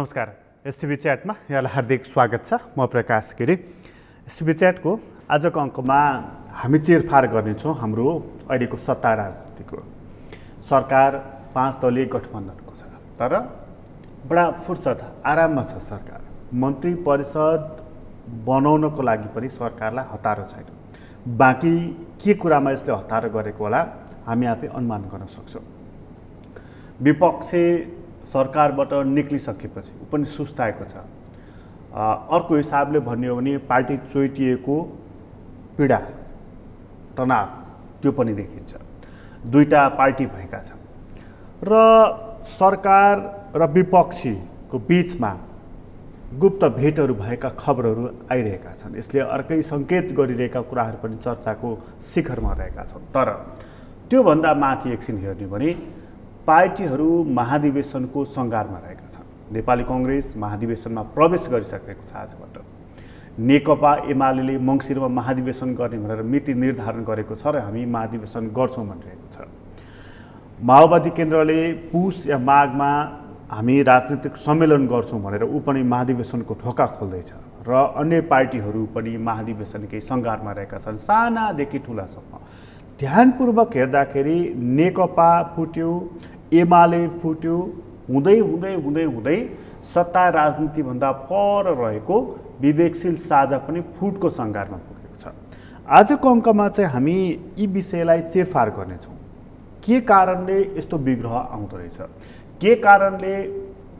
नमस्कार। एसटिभी च्याटमा यहाँलाई हार्दिक स्वागत छ। म प्रकाश गिरी। एसटिभी च्याटको आजको अङ्कमा हामी चिरफार गर्नेछौँ हाम्रो अहिलेको सत्ता राजनीतिको। सरकार 5 दलीय गठबन्धनको छ, तर बडा फुर्सद आराममा छ सरकार। मन्त्री परिषद बनाउनको लागि पनि सरकारलाई हतारो छैन। बाँकी के कुरामा यसले हतारो गरेको होला हामी आफै अनुमान गर्न सक्छौँ। विपक्षी सरकारबाट निक्लिसकेपछि ऊ पनि सुस्ताएको छ। अर्को हिसाबले भन्ने हो भने पार्टी चोइटिएको पीडा तनाव त्यो पनि देखिन्छ। दुईटा पार्टी भएका छन् र सरकार र विपक्षीको बीचमा गुप्त भेटहरू भएका खबरहरू आइरहेका छन्। यसले अर्कै सङ्केत गरिरहेका कुराहरू पनि चर्चाको शिखरमा रहेका छन्। तर त्योभन्दा माथि एकछिन हेर्ने भने पार्टीहरू महाधिवेशनको सङ्घारमा रहेका छन्। नेपाली कङ्ग्रेस महाधिवेशनमा प्रवेश गरिसकेको छ आजबाट। नेकपा एमाले मङ्सिरमा महाधिवेशन गर्ने भनेर मिति निर्धारण गरेको छ र हामी महाधिवेशन गर्छौँ भनिरहेको छ। माओवादी केन्द्रले पुस या माघमा हामी राजनीतिक सम्मेलन गर्छौँ भनेर ऊ पनि महाधिवेशनको ढोका खोल्दैछ र अन्य पार्टीहरू पनि महाधिवेशनकै सङ्घारमा रहेका छन्, सानादेखि ठुलासम्म। ध्यानपूर्वक हेर्दाखेरि नेकपा फुट्यो, एमाले फुट्यो, हुँदै हुँदै हुँदै हुँदै सत्ता राजनीतिभन्दा पर रहेको विवेकशील साझा पनि फुटको सङ्घारमा पुगेको छ। आजको अङ्कमा चाहिँ हामी यी विषयलाई चिरफार गर्नेछौँ। के कारणले यस्तो विग्रह आउँदो रहेछ, के कारणले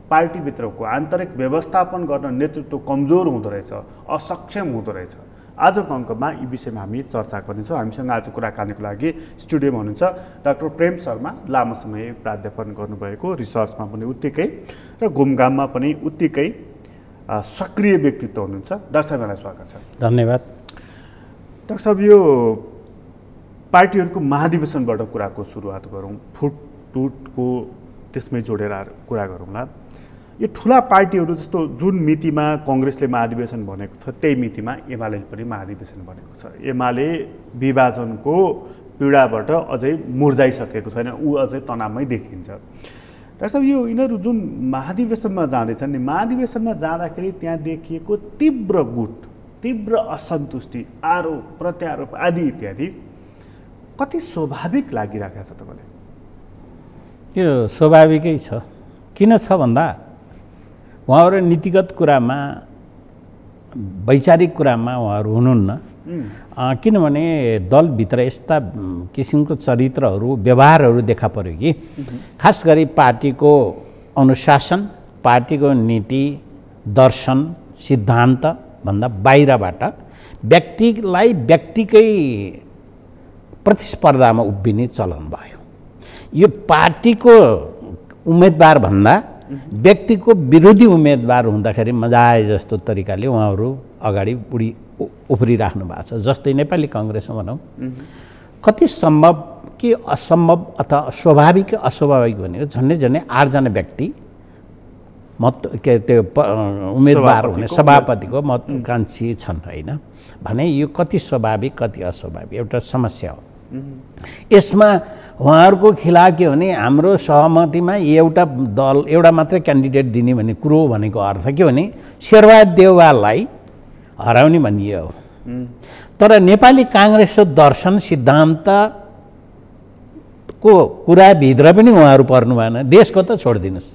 पार्टीभित्रको आन्तरिक व्यवस्थापन गर्न नेतृत्व कमजोर हुँदो रहेछ, असक्षम हुँदो रहेछ। आजको अङ्कमा यी विषयमा हामी चर्चा गर्नेछौँ। हामीसँग आज कुराकानीको लागि स्टुडियोमा हुनुहुन्छ डाक्टर प्रेम शर्मा, लामो समय प्राध्यापन गर्नुभएको, रिसर्चमा पनि उत्तिकै र घुमघाममा पनि उत्तिकै सक्रिय व्यक्तित्व हुनुहुन्छ। डाक्टर साहबलाई स्वागत छ। धन्यवाद। डाक्टर साहब, यो पार्टीहरूको महाधिवेशनबाट कुराको सुरुवात गरौँ, फुटटुटको त्यसमै जोडेर कुरा गरौँला। यो ठुला पार्टीहरू जस्तो जुन मितिमा कङ्ग्रेसले महाधिवेशन भनेको छ त्यही मितिमा एमाले पनि महाधिवेशन भनेको छ। एमाले विभाजनको पीडाबाट अझै मुर्जाइसकेको छैन, ऊ अझै तनावमै देखिन्छ। डाक्टर साहब, यो यिनीहरू जुन महाधिवेशनमा जाँदैछन् नि, महाधिवेशनमा जाँदाखेरि त्यहाँ देखिएको तीव्र गुट, तीव्र असन्तुष्टि, आरोप प्रत्यारोप आदि इत्यादि कति स्वाभाविक लागिरहेको छ तपाईँलाई? यो स्वाभाविकै छ। किन छ भन्दा उहाँहरू नीतिगत कुरामा, वैचारिक कुरामा उहाँहरू हुनुहुन्न। किनभने दलभित्र यस्ता किसिमको चरित्रहरू, व्यवहारहरू देखा पर्यो कि खास गरी पार्टीको अनुशासन, पार्टीको नीति, दर्शन, सिद्धान्तभन्दा बाहिरबाट व्यक्तिलाई व्यक्तिकै प्रतिस्पर्धामा उभिने चलन भयो। यो पार्टीको उम्मेदवार भन्दा व्यक्तिको विरोधी उम्मेदवार हुँदाखेरि मजा आए जस्तो तरिकाले उहाँहरू अगाडि उफ्रिराख्नु भएको छ। जस्तै नेपाली कङ्ग्रेसमा भनौँ, कति सम्भव कि असम्भव अथवा स्वाभाविक अस्वाभाविक भनेको झन्डै झन्डै 8 जना व्यक्ति त्यो उम्मेदवार हुने सभापतिको महत्त्वाकांक्षी छन् होइन भने यो कति स्वाभाविक कति अस्वाभाविक एउटा समस्या हो। यसमा उहाँहरूको खिलाफ के भने हाम्रो सहमतिमा एउटा दल एउटा मात्रै क्यान्डिडेट दिने भन्ने कुरो भनेको अर्थ के भने शेरबहादुर देउवालाई हराउने भनिए हो। तर नेपाली काङ्ग्रेसको दर्शन सिद्धान्तको कुराभित्र पनि उहाँहरू पर्नु भएन। देशको त छोडिदिनुहोस्,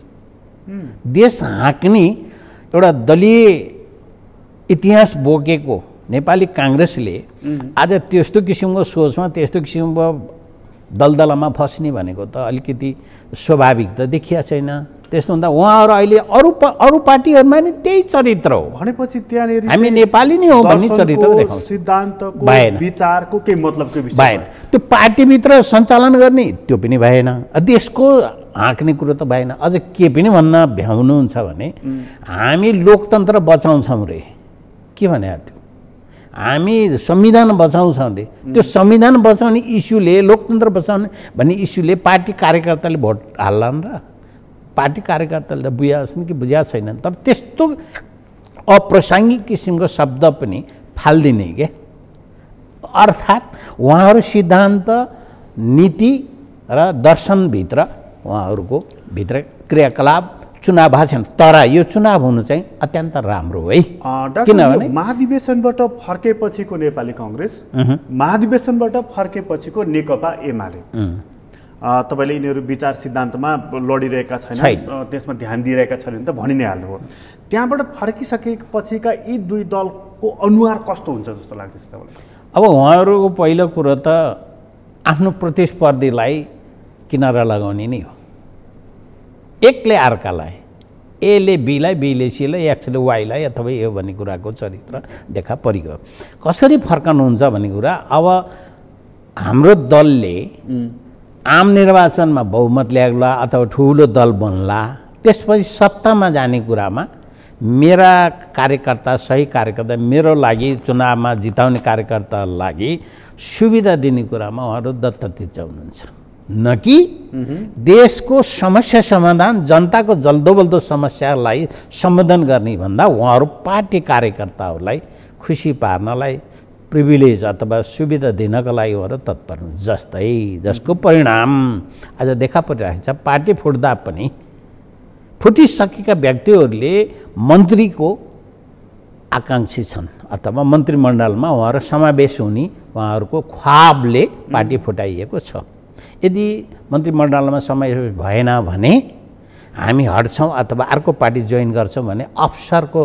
देश हाँक्ने एउटा दलीय इतिहास बोकेको नेपाली काङ्ग्रेसले आज त्यस्तो किसिमको सोचमा, त्यस्तो किसिमको दलदलमा फस्ने भनेको त अलिकति स्वाभाविक त देखिया छैन। त्यस्तो हुँदा उहाँहरू अहिले अरू पार्टीहरूमा नि त्यही चरित्र हो भनेपछि त्यहाँनिर हामी नेपाली नै हो भन्ने चरित्र देखाउँछ। सिद्धान्तको विचारको के मतलबको विषय भएन। त्यो पार्टीभित्र सञ्चालन गर्ने त्यो पनि भएन, देशको हाँक्ने कुरो त भएन। अझ के पनि भन्न भ्याउनुहुन्छ भने हामी लोकतन्त्र बचाउँछौँ रे, के भने त्यो हामी संविधान बचाउँछौँ रे। त्यो संविधान बचाउने इस्युले, लोकतन्त्र बचाउने भन्ने इस्युले पार्टी कार्यकर्ताले भोट हाल्लान् र पार्टी कार्यकर्ताले त बुझाछन् कि बुझा छैनन्। तर त्यस्तो अप्रासङ्गिक किसिमको शब्द पनि फाल्दिने के, अर्थात् उहाँहरू सिद्धान्त, नीति र दर्शनभित्र उहाँहरूको भित्र क्रियाकलाप चुनाव भएको छैन, तर यो चुनाव हुनु चाहिँ अत्यन्त राम्रो है। किनभने महाधिवेशनबाट फर्केपछिको नेपाली कङ्ग्रेस, महाधिवेशनबाट फर्केपछिको नेकपा एमाले, तपाईँले यिनीहरू विचार सिद्धान्तमा लडिरहेका छैनन्, त्यसमा ध्यान दिइरहेका छैनन् त भनि नै हाल्नुभयो। त्यहाँबाट फर्किसकेपछिका यी दुई दलको अनुहार कस्तो हुन्छ जस्तो लाग्दैछ तपाईँलाई? अब उहाँहरूको पहिलो कुरो त आफ्नो प्रतिस्पर्धीलाई किनारा लगाउने नै हो। एकले अर्कालाई, एले बीलाई, बीले सीलाई, एक्सले वाईलाई अथवा यो भन्ने कुराको चरित्र देखा परिगयो। कसरी फर्कनुहुन्छ भन्ने कुरा अब हाम्रो दलले आम निर्वाचनमा बहुमत ल्याउला अथवा ठुलो दल बन्ला, त्यसपछि सत्तामा जाने कुरामा मेरा कार्यकर्ता, सही कार्यकर्ता, मेरो लागि चुनावमा जिताउने कार्यकर्ताको लागि सुविधा दिने कुरामा उहाँहरू दत्तचित्त हुनुहुन्छ, न कि देशको समस्या समाधान, जनताको जल्दोबल्दो समस्यालाई सम्बोधन गर्ने भन्दा उहाँहरू पार्टी कार्यकर्ताहरूलाई खुसी पार्नलाई, प्रिभिलेज अथवा सुविधा दिनको लागि उहाँहरू तत्पर हुन्। जसको परिणाम आज देखा परिरहेको छ। पार्टी फुट्दा पनि फुटिसकेका व्यक्तिहरूले मन्त्रीको आकाङ्क्षी छन् अथवा मन्त्रीमण्डलमा उहाँहरू समावेश हुने उहाँहरूको ख्वाबले पार्टी फुटाइएको छ। यदि मन्त्रीमण्डलमा समावेश भएन भने हामी हट्छौँ अथवा अर्को पार्टी जोइन गर्छौँ भने अवसरको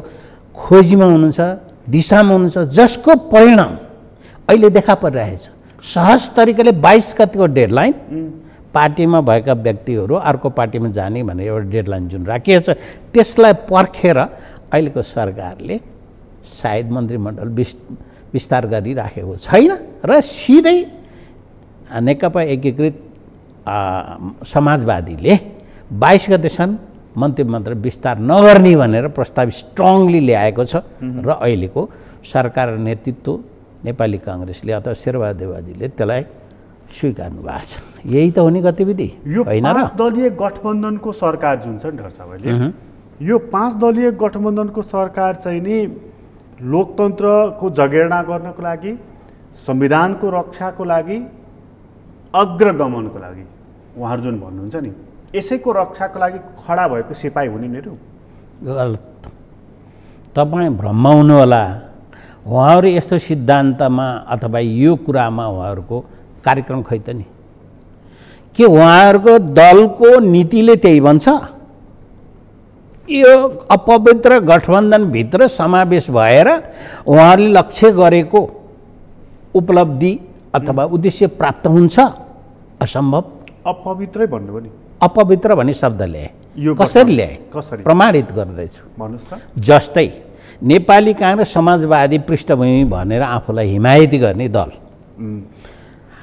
खोजीमा हुनुहुन्छ, दिशामा हुनुहुन्छ, जसको परिणाम अहिले देखा परिरहेछ। सहज तरिकाले 22 गतिको डेडलाइन, पार्टीमा भएका व्यक्तिहरू अर्को पार्टीमा जाने भनेर एउटा डेडलाइन जुन राखिएको छ, त्यसलाई पर्खेर अहिलेको सरकारले सायद मन्त्रीमण्डल विस्तार गरिराखेको छैन र सिधै नेकपा एकीकृत समाजवादीले 22 गतेसम्म मन्त्रीमण्डल विस्तार नगर्ने भनेर प्रस्ताव स्ट्रङली ल्याएको छ र अहिलेको सरकार नेतृत्व नेपाली काङ्ग्रेसले अथवा शेरबहादुर त्यसलाई स्वीकार्नु भएको छ। यही त हो नि गतिविधि होइन र? 5 दलीय गठबन्धनको सरकार जुन छ नि डाक्टर साहब, यो 5 दलीय गठबन्धनको सरकार चाहिँ नि लोकतन्त्रको जगेर्ना गर्नको लागि, संविधानको रक्षाको लागि, अग्रगमनको लागि उहाँहरू जुन भन्नुहुन्छ नि, यसैको रक्षाको लागि खडा भएको सिपाही हुने नि? गलत। तपाईँ भ्रममा हुनुहोला। उहाँहरू यस्तो सिद्धान्तमा अथवा यो कुरामा उहाँहरूको कार्यक्रम खै त नि? के उहाँहरूको दलको नीतिले त्यही भन्छ? यो अपवित्र गठबन्धनभित्र समावेश भएर उहाँहरूले लक्ष्य गरेको उपलब्धि अथवा उद्देश्य प्राप्त हुन्छ? असम्भव। अपवित्रै भन्नुभयो नि। अपवित्र भन्ने शब्द ल्याए, कसरी ल्याए? प्रमाणित गर्दैछु भन्नुहोस् त। जस्तै नेपाली काङ्ग्रेस समाजवादी पृष्ठभूमि भनेर आफूलाई हिमायती गर्ने दल,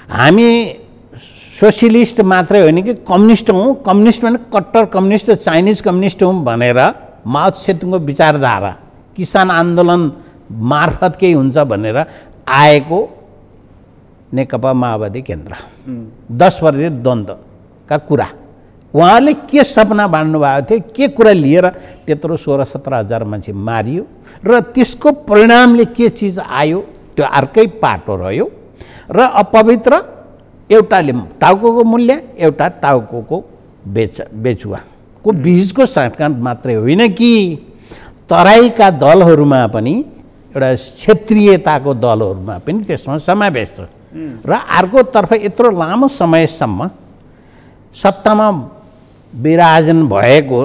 हामी सोसियलिस्ट मात्रै होइन कि कम्युनिस्ट हौँ, कम्युनिस्ट भने कट्टर कम्युनिस्ट, चाइनिज कम्युनिस्ट हौँ भनेर माओ त्से-तुङको विचारधारा किसान आन्दोलन मार्फत केही हुन्छ भनेर आएको नेकपा माओवादी केन्द्र 10 वर्ष द्वन्द्वका कुरा उहाँले के सपना बाँड्नु भएको थियो, के कुरा लिएर त्यत्रो 16-17 हजार मान्छे मारियो र त्यसको परिणामले के चिज आयो, त्यो अर्कै पाटो रह्यो। र अपवित्र एउटाले टाउको मूल्य, एउटा टाउको बेचुवाको बीजको साँठगाँठ मात्रै होइन कि तराईका दलहरूमा पनि एउटा क्षेत्रीयताको दलहरूमा पनि त्यसमा समावेश छ। र अर्कोतर्फ यत्रो लामो समयसम्म सत्तामा विराजन भएको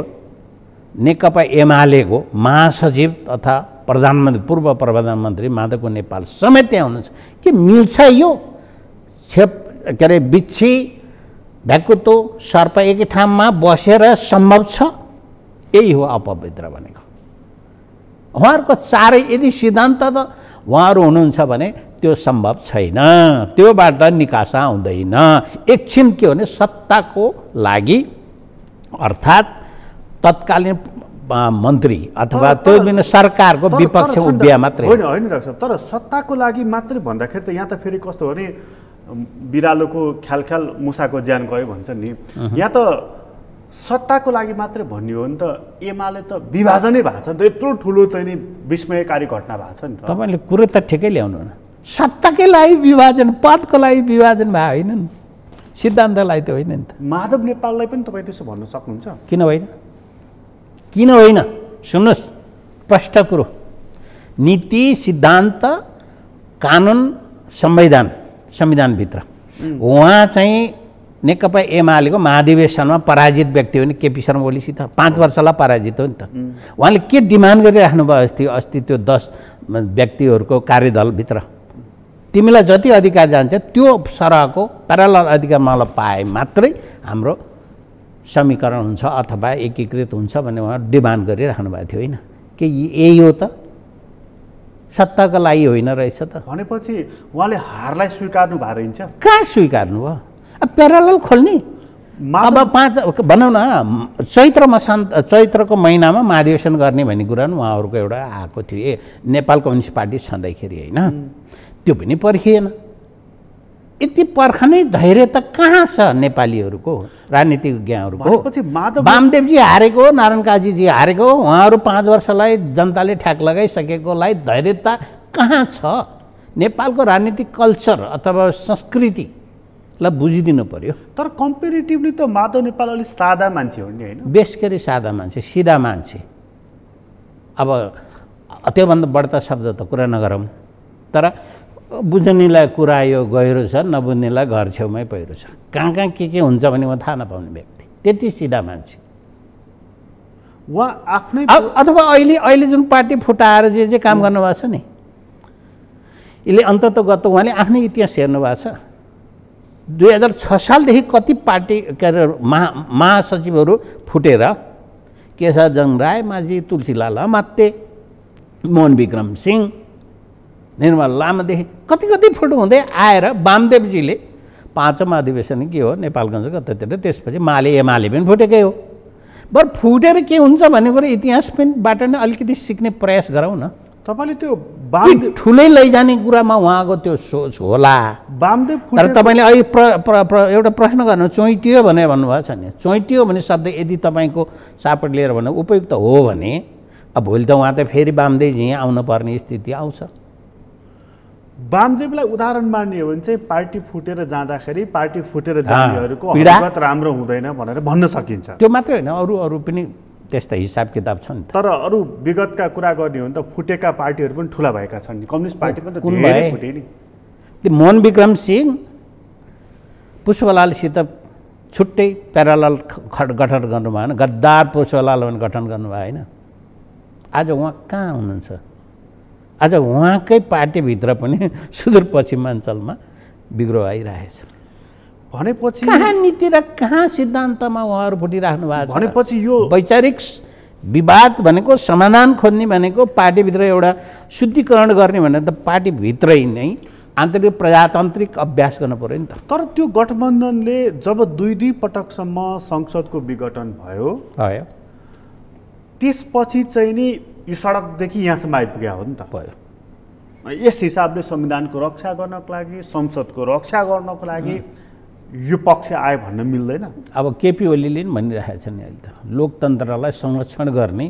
नेकपा एमालेको महासचिव तथा प्रधानमन्त्री, पूर्व प्रधानमन्त्री माधव नेपाल समेत त्यहाँ हुनुहुन्छ। के मिल्छ यो? के अरे बिच्छी भ्याकुतो सर्प एकै ठाउँमा बसेर सम्भव छ? यही हो अपवित्र भनेको। उहाँहरूको चारै यदि सिद्धान्त त उहाँहरू हुनुहुन्छ भने त्यो सम्भव छैन, त्योबाट निकासा आउँदैन। एकछिन के हो भने सत्ताको लागि अर्थात् तत्कालीन मन्त्री अथवा त्यो दिन सरकारको विपक्ष उभिया मात्रै होइन। होइन डाक्टर साहब, तर सत्ताको लागि मात्रै भन्दाखेरि त यहाँ त फेरि कस्तो हो भने बिरालोको ख्याल मुसाको ज्यान गयो भन्छ नि। यहाँ त सत्ताको लागि मात्रै भन्ने हो नि त। एमाले त विभाजनै भएको छ नि त, यत्रो ठुलो चाहिँ नि विस्मयकारी घटना भएको छ नि त। तपाईँले कुरो त ठिकै ल्याउनु न। सत्ताकै लागि विभाजन, पदको लागि विभाजन भएको होइन नि, सिद्धान्तलाई त होइन नि त। माधव नेपाललाई पनि तपाईँ त्यसो भन्न सक्नुहुन्छ? किन होइन? किन होइन सुन्नुहोस् प्रष्ट कुरो नीति सिद्धान्त कानुन संविधानभित्र उहाँ चाहिँ नेकपा एमालेको महाधिवेशनमा पराजित व्यक्ति हो नि केपी शर्मा ओलीसित 5 वर्षलाई पराजित हो नि त उहाँले के डिमान्ड गरिराख्नु भयो अस्ति त्यो 10 व्यक्तिहरूको कार्यदलभित्र तिमीलाई जति अधिकार जान्छ त्यो सरहको प्यारालल अधिकार मलाई पाए मात्रै हाम्रो समीकरण हुन्छ अथवा एकीकृत हुन्छ भन्ने उहाँ डिमान्ड गरिराख्नु भएको थियो होइन के यही हो त सत्ताको लागि होइन रहेछ त भनेपछि उहाँले हारलाई स्वीकार्नु भएको रहन्छ कहाँ स्वीकार्नु भयो अब प्यारालल खोल्ने अब 5 भनौँ न चैत्रको महिनामा महाधिवेशन गर्ने भन्ने कुरा उहाँहरूको एउटा आएको थियो नेपाल कम्युनिस्ट पार्टी छँदैखेरि होइन त्यो पनि पर्खिएन यति पर्खने धैर्य त कहाँ छ नेपालीहरूको राजनीतिज्ञहरूको वामदेवजी हारेको हो नारायण काजीजी हारेको हो उहाँहरू 5 वर्षलाई जनताले ठ्याक लगाइसकेकोलाई धैर्यता कहाँ छ नेपालको राजनीतिक कल्चर अथवा संस्कृतिलाई बुझिदिनु पर्यो तर कम्पेरिटिभली त माधव नेपाल अलिक सादा मान्छे हो नि होइन बेसकरी सादा मान्छे सिधा मान्छे अब त्योभन्दा बढ्ता शब्द त कुरा नगरौँ तर बुझ्नेलाई कुरा यो गहिरो छ नबुझ्नेलाई घर छेउमै पहिरो छ कहाँ कहाँ के हुन्छ भने म थाहा नपाउने व्यक्ति त्यति सिधा मान्छे उहाँ आफ्नै अथवा अहिले जुन पार्टी फुटाएर जे काम गर्नुभएको छ नि यसले अन्ततगत उहाँले आफ्नै इतिहास हेर्नु भएको छ 2006 सालदेखि कति पार्टी के अरे महासचिवहरू फुटेर केशवजङ राय माझी तुलसीलाल अमात्य मोहन विक्रम सिंह निर्मल लामादेखि कति फुट हुँदै आएर वामदेवजीले 5औं अधिवेशन के हो नेपालगञ्ज कतातिर त्यसपछि एमाले पनि फुटेकै हो बरु फुटेर के हुन्छ भन्ने कुरा इतिहासबाट नै अलिकति सिक्ने प्रयास गरौँ न तपाईँले त्यो ठुलै लैजाने कुरामा उहाँको त्यो सोच होला वामदेव तर तपाईँले अहिले एउटा प्रश्न गर्नु चोइटियो भने भन्नुभएको छ नि चोइटियो भन्ने शब्द यदि तपाईँको सापट लिएर भन्नु उपयुक्त हो भने अब भोलि त उहाँ त फेरि वामदेवजी यहाँ आउनु पर्ने स्थिति आउँछ वामदेवलाई उदाहरण मान्ने हो भने चाहिँ पार्टी फुटेर जाँदाखेरि पार्टी फुटेर जानेहरूको हरकत राम्रो हुँदैन भनेर भन्न सकिन्छ त्यो मात्रै होइन अरू पनि त्यस्ता हिसाब किताब छ नि तर अरू विगतका कुरा गर्ने हो भने त फुटेका पार्टीहरू पनि ठुला भएका छन् नि कम्युनिस्ट पार्टी पनि त धेरै फुटे नि त्यो मोहन विक्रम सिंह पुष्पलालसित छुट्टै प्यारालल गठन गर्नुभयो होइन गद्दार पुष्पलाल पनि गठन गर्नुभयो होइन आज उहाँ कहाँ हुनुहुन्छ आज उहाँकै पार्टीभित्र पनि सुदूरपश्चिमाञ्चलमा बिग्रो आइरहेछ भनेपछि कहाँ नीति र कहाँ सिद्धान्तमा उहाँहरू फुटिराख्नु भएको छ भनेपछि यो वैचारिक विवाद भनेको समाधान खोज्ने भनेको पार्टीभित्र एउटा शुद्धिकरण गर्ने भने त पार्टीभित्रै नै आन्तरिक प्रजातान्त्रिक अभ्यास गर्नु पऱ्यो नि त तर त्यो गठबन्धनले जब दुई पटकसम्म संसदको विघटन भयो त्यसपछि चाहिँ नि यो सडकदेखि यहाँसम्म आइपुग्या हो नि त भयो यस हिसाबले संविधानको रक्षा गर्नको लागि संसदको रक्षा गर्नको लागि यो पक्ष आयो भन्न मिल्दैन अब केपी ओलीले पनि भनिरहेको छ नि अहिले त लोकतन्त्रलाई संरक्षण गर्ने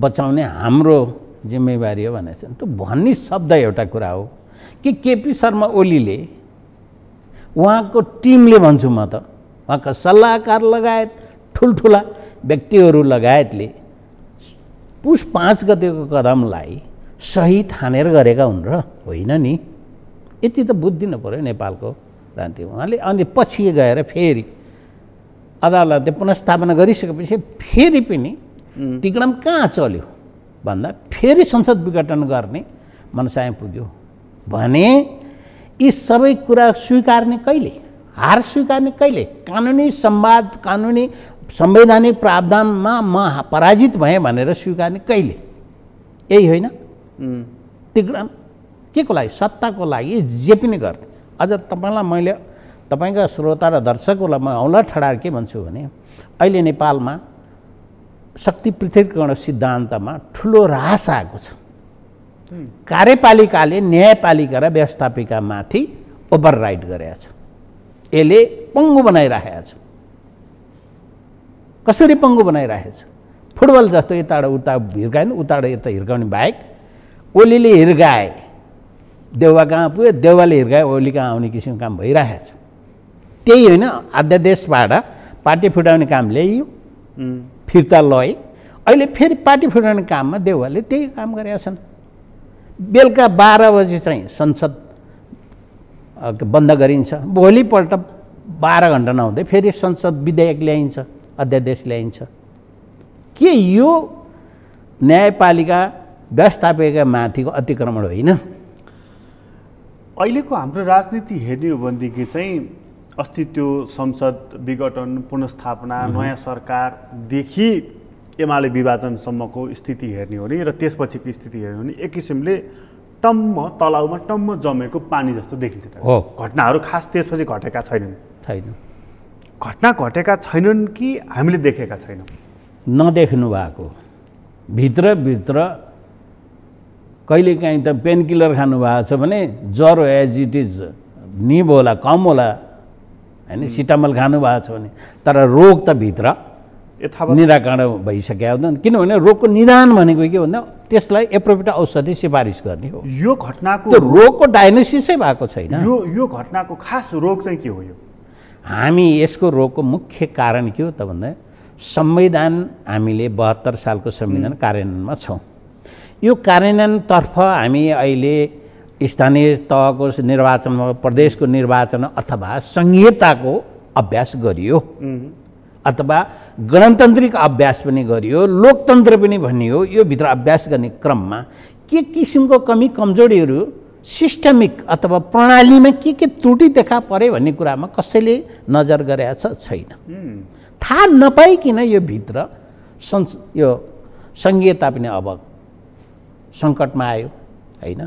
बचाउने हाम्रो जिम्मेवारी हो भनेको छ त्यो भन्ने शब्द एउटा कुरा हो कि केपी शर्मा ओलीले उहाँको टिमले भन्छु म त उहाँका सल्लाहकार लगायत ठुल्ठुला व्यक्तिहरू लगायतले पुस 5 गतेको कदमलाई सही ठानेर गरेका हुन् र होइन नि यति त बुझ्दिनु पऱ्यो नेपालको राजनीति उहाँले अनि पछि गएर फेरि अदालतले पुनर्स्थापना गरिसकेपछि फेरि पनि तिग्डम कहाँ चल्यो भन्दा फेरि संसद विघटन गर्ने मनसाय पुग्यो भने यी सबै कुरा स्वीकार्ने कहिले हार स्वीकार्ने कहिले कानुनी संवाद कानुनी संवैधानिक प्रावधानमा म पराजित भएँ भनेर स्वीकार्ने कहिले यही होइन तिग्डम के को लागि सत्ताको लागि जे पनि गर्ने अझ तपाईँलाई मैले तपाईँका श्रोता र दर्शकहरूलाई म औँला ठडार के भन्छु भने अहिले नेपालमा शक्ति पृथकीकरण सिद्धान्तमा ठुलो ह्रास आएको छ कार्यपालिकाले न्यायपालिका र व्यवस्थापिकामाथि ओभरराइड गरेको छ यसले पङ्गु बनाइराखेको छ कसरी पङ्गु बनाइरहेछ फुटबल जस्तो यताबाट उता हिर्काएन उताबाट यता हिर्काउने बाहेक ओलीले हिर्काए देउवा कहाँ पुग्यो देउवाले हिर्काए ओली कहाँ आउने किसिमको काम भइरहेछ त्यही होइन अध्यादेशबाट पार्टी फुटाउने काम ल्याइयो फिर्ता लए अहिले फेरि पार्टी फुटाउने काममा देउवाले त्यही काम गरेका छन्। बेलुका 12 बजी चाहिँ संसद बन्द गरिन्छ, भोलिपल्ट 12 घन्टा नहुँदै फेरि संसद विधेयक ल्याइन्छ, अध्यादेश ल्याइन्छ। के यो न्यायपालिका व्यवस्थापिका माथिको अतिक्रमण होइन? अहिलेको हाम्रो राजनीति हेर्ने हो भनेदेखि चाहिँ अस्ति त्यो संसद विघटन, पुनर्स्थापना, नयाँ सरकारदेखि एमाले विभाजनसम्मको स्थिति हेर्ने हो भने र त्यसपछिको स्थिति हेर्ने हो भने एक किसिमले टम्म तलाउमा टम्म जमेको पानी जस्तो देखिन्छ। हो, घटनाहरू खास त्यसपछि घटेका छैनन्। घटना घटेका छैनन् कि हामीले देखेका छैनौँ? नदेख्नु भएको। भित्रभित्र कहिलेकाहीँ त पेन किलर खानुभएको छ भने ज्वरो एज इट इज निब होला, कम होला, होइन, सिटामल खानुभएको छ भने, तर रोग त भित्र निराकरण भइसकेका हुँदैन। किनभने रोगको निदान भनेको के भन्दा त्यसलाई एप्रोप्रिएट औषधि सिफारिस गर्ने हो। यो घटनाको त्यो रोगको डायग्नोसिसै भएको छैन। यो घटनाको खास रोग चाहिँ के हो? यो हामी यसको रोगको मुख्य कारण के हो त भन्दा संविधान, हामीले 72 सालको संविधान कार्यान्वयनमा छौँ। यो कार्यान्वयनतर्फ हामी अहिले स्थानीय तहको निर्वाचनमा, प्रदेशको निर्वाचन अथवा संहिताको अभ्यास गरियो, अथवा गणतान्त्रिक अभ्यास पनि गरियो, लोकतन्त्र पनि भनियो। यो भित्र अभ्यास गर्ने क्रममा के किसिमको कमी कमजोरीहरू सिस्टमिक अथवा प्रणालीमा के त्रुटि देखा परे भन्ने कुरामा कसैले नजर गरेको छैन। थाहा नपाइकन यो भित्र यो संहिता पनि अब सङ्कटमा आयो, होइन।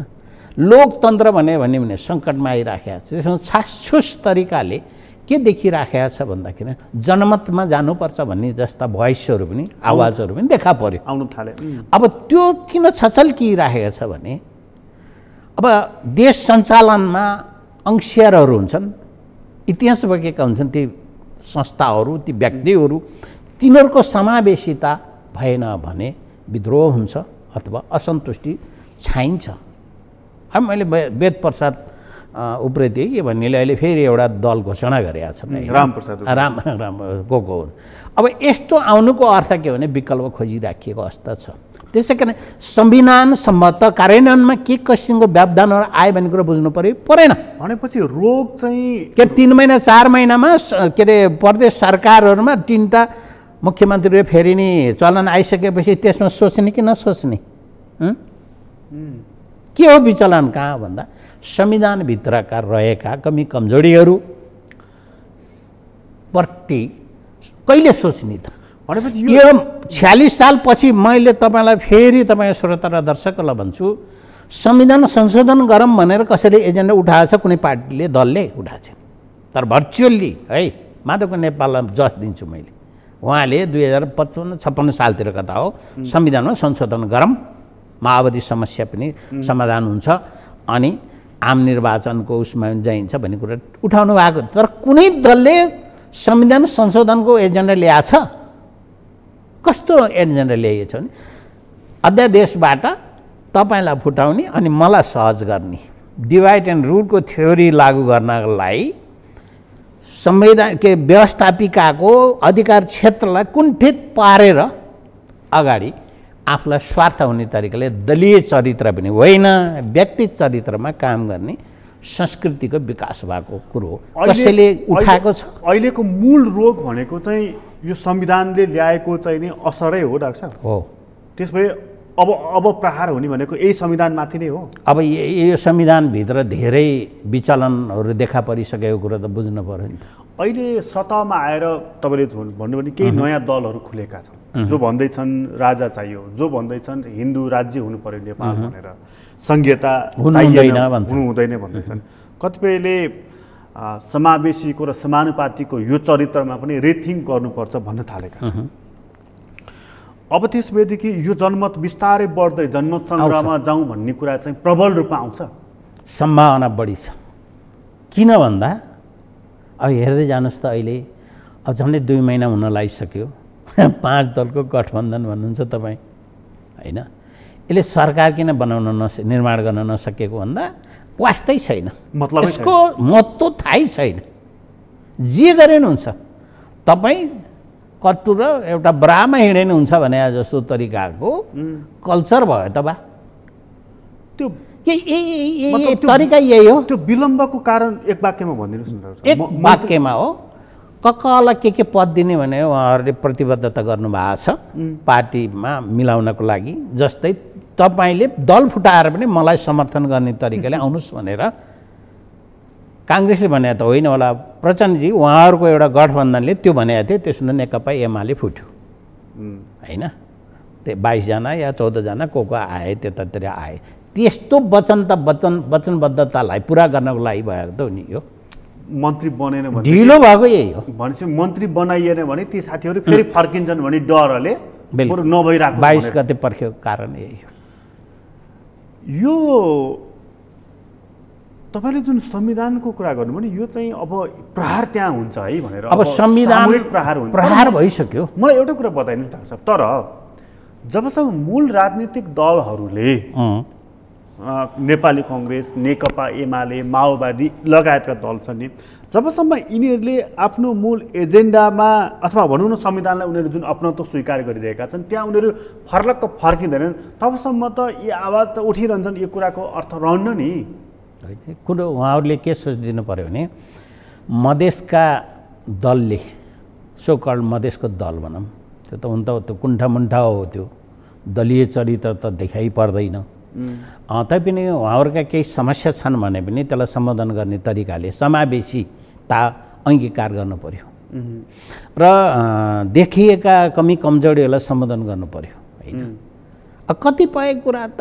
लोकतन्त्र भने सङ्कटमा आइराखेको छ। त्यसमा छासछुस तरिकाले के देखिराखेको छ भन्दाखेरि जनमतमा जानुपर्छ भन्ने जस्ता भोइसहरू पनि, आवाजहरू पनि देखा पर्यो, आउनु थाले। अब त्यो किन छचल्किरहेको छ भने अब देश सञ्चालनमा अंशियारहरू हुन्छन्, इतिहास बोकेका हुन्छन् ती संस्थाहरू, ती व्यक्तिहरू, तिनीहरूको समावेशिता भएन भने विद्रोह हुन्छ अथवा असन्तुष्टि छाइन्छ। अब मैले वेदप्रसाद उप्रेती के भन्नेले अहिले फेरि एउटा दल घोषणा गरेका छन्, राम को हुन्। अब यस्तो आउनुको अर्थ के भने विकल्प खोजिराखिएको अवस्था छ। त्यसै कारण संविधान सम्मत कार्यान्वयनमा के किसिमको व्यवधानहरू आयो भन्ने कुरो बुझ्नु परेन। भनेपछि रोग चाहिँ के 3 महिना 4 महिनामा के अरे प्रदेश सरकारहरूमा 3टा मुख्यमन्त्रीहरू फेरि नि चलन आइसकेपछि त्यसमा सोच्ने कि नसोच्ने? के हो विचलन? कहाँ भन्दा संविधानभित्रका रहेका कमी कमजोरीहरू प्रति कहिले सोच्ने त? भनेपछि यो 46 सालपछि मैले तपाईँलाई फेरि तपाईँ श्रोता र दर्शकलाई भन्छु, संविधान संशोधन गरौँ भनेर कसैले एजेन्डा उठाएको छ? कुनै पार्टीले, दलले उठाएको छ? तर भर्चुअल्ली है, माधवको नेपाललाई जस दिन्छु मैले, उहाँले 2055-56 सालतिर कता हो संविधानमा संशोधन गरौँ, माओवादी समस्या पनि समाधान हुन्छ अनि आम निर्वाचनको उसमा जाइन्छ भन्ने कुरा उठाउनु भएको। तर कुनै दलले संविधान संशोधनको एजेन्डा ल्याएको छ? कस्तो एजेन्डा ल्याइएको छ भने अध्यादेशबाट तपाईँलाई फुटाउने अनि मलाई सहज गर्ने, डिभाइड एन्ड रुलको थ्योरी लागू गर्नलाई संविधान के व्यवस्थापिकाको अधिकार क्षेत्रलाई कुण्ठित पारेर अगाडि आफूलाई स्वार्थ हुने तरिकाले दलीय चरित्र पनि होइन, व्यक्ति चरित्रमा काम गर्ने संस्कृतिको विकास भएको कुरो कसैले उठाएको छ? अहिलेको मूल रोग भनेको चाहिँ यो संविधानले ल्याएको चाहिँ नि असरै हो डाक्टर साहब। हो, त्यसभए अब प्रहार हुने भनेको यही संविधानमाथि नै हो। अब यो संविधानभित्र धेरै विचलनहरू देखा परिसकेको कुरो त बुझ्नु पर्यो नि त। अहिले सतहमा आएर तपाईँले भन्नु भने केही नयाँ दलहरू खुलेका छन्, जो भन्दैछन् राजा चाहियो, जो भन्दैछन् हिन्दू राज्य हुनु पर्यो नेपाल भनेर, संहिता हुनु हुँदैन भन्दैछन्। कतिपयले समावेशीको र समानुपातिको यो चरित्रमा पनि रिथिङ्क गर्नुपर्छ भन्न थालेका छन्। अब त्यसभएदेखि यो जनमत बिस्तारै बढ्दै जनमत सङ्ग्रहमा जाउँ भन्ने कुरा चाहिँ प्रबल रूपमा आउँछ, सम्भावना बढी छ। किन भन्दा अब हेर्दै जानुहोस् त अहिले अब झन्डै 2 महिना हुन लागिसक्यो 5 दलको गठबन्धन भन्नुहुन्छ तपाईँ, होइन। यसले सरकार किन बनाउन निर्माण गर्न नसकेको भन्दा वास्तै छैन, यसको महत्त्व थाहै छैन। जे गरे पनि हुन्छ, तपाईँ कट्टु र एउटा ब्रामा हिँडे नि हुन्छ भने जस्तो तरिकाको कल्चर भयो त बा त्यो तरिका यही हो। त्यो विलम्बको कारण एक वाक्यमा भनिदिनुहोस् न। एक वाक्यमा हो, ककलाई के पद दिने भने उहाँहरूले प्रतिबद्धता गर्नुभएको छ पार्टीमा मिलाउनको लागि। जस्तै तपाईँले दल फुटाएर पनि मलाई समर्थन गर्ने तरिकाले आउनुहोस् भनेर काङ्ग्रेसले भने त होइन होला, प्रचण्डजी उहाँहरूको एउटा गठबन्धनले त्यो भनेको थियो, त्यसमा नेकपा एमाले फुट्यो होइन। त्यो 22 जना या 14 जना को आए, त्यतातिर आए। त्यस्तो वचनबद्धतालाई पुरा गर्नको लागि भएको त हो नि। यो मन्त्री बनेन भने ढिलो भएको यही हो। भनेपछि मन्त्री बनाइएन भने ती साथीहरू फेरि फर्किन्छन् भने डरले बरु नभइरहेको 22 गते पर्खेको कारण यही हो। यो तपाईँले जुन संविधानको कुरा गर्नुभयो नि, यो चाहिँ अब प्रहार त्यहाँ हुन्छ है भनेर। अब संविधान प्रहार भइसक्यो। मलाई एउटा कुरा बताइदिनु डाक्टर साहब, तर जबसम्म मूल राजनीतिक दलहरूले नेपाली कङ्ग्रेस, नेकपा एमाले, माओवादी लगायतका दल छन् नि, जबसम्म यिनीहरूले आफ्नो मूल एजेन्डामा अथवा भनौँ न संविधानलाई उनीहरू जुन अपनाउन स्वीकार गरिरहेका छन् त्यहाँ उनीहरू फर्लक्क फर्किँदैनन्, तबसम्म त यी आवाज त उठिरहन्छन्। यो कुराको अर्थ रहन्न नि। कुरो उहाँहरूले के सोचिदिनु पऱ्यो भने मधेसका दलले सोकल मधेसको दल भनौँ, त्यो त हुन त त्यो कुण्ठामुण्ठा हो, त्यो दलीय चरित्र त देखाइ पर्दैन। तैपनि उहाँहरूका केही समस्या छन् भने पनि त्यसलाई सम्बोधन गर्ने तरिकाले समावेशीता अङ्गीकार गर्नु पर्यो र देखिएका कमी कमजोरीहरूलाई सम्बोधन गर्नु पर्यो होइन। कतिपय कुरा त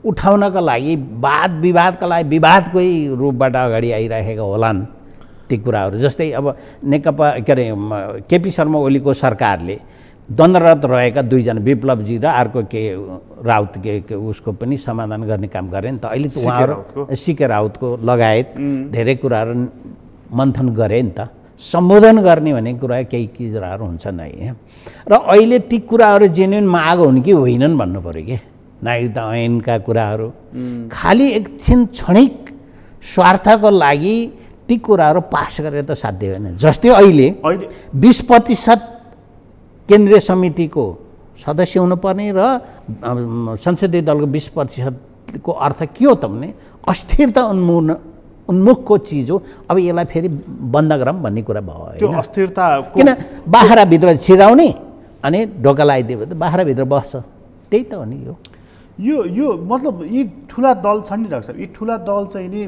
उठाउनका लागि वाद विवादका लागि विवादकै रूपबाट अगाडि आइरहेका होलान् ती कुराहरू। जस्तै अब नेकपा के अरे केपी शर्मा ओलीको सरकारले द्वन्द्वरत रहेका 2 जना विप्लवजी र अर्को के राउत के उसको पनि समाधान गर्ने काम गरे नि त। अहिले त उहाँहरू सिके राउतको लगायत धेरै कुराहरू मन्थन गरे नि त। सम्बोधन गर्ने भन्ने कुरा केही कुराहरू हुन्छन् है। र अहिले ती कुराहरू जेन्युन माग हुन् कि होइनन् भन्नु पऱ्यो कि। नागरिकता ऐनका कुराहरू खालि एकछिन क्षणिक स्वार्थको लागि ती कुराहरू पास गरेर त साध्य होइन। जस्तै अहिले 20% केन्द्रीय समितिको सदस्य हुनुपर्ने र संसदीय दलको 20% को अर्थ के हो त भने अस्थिरता उन्मुखको चिज हो। अब यसलाई फेरि बन्द गरौँ भन्ने कुरा भयो। त्यो अस्थिरता किन बाख्राभित्र छिराउने अनि ढोका लगाइदियो भने त बाख्राभित्र बस्छ, त्यही त हो नि। यो मतलब यी ठुला दल छन् नि डाक्टर साहब, यी ठुला दल चाहिँ नि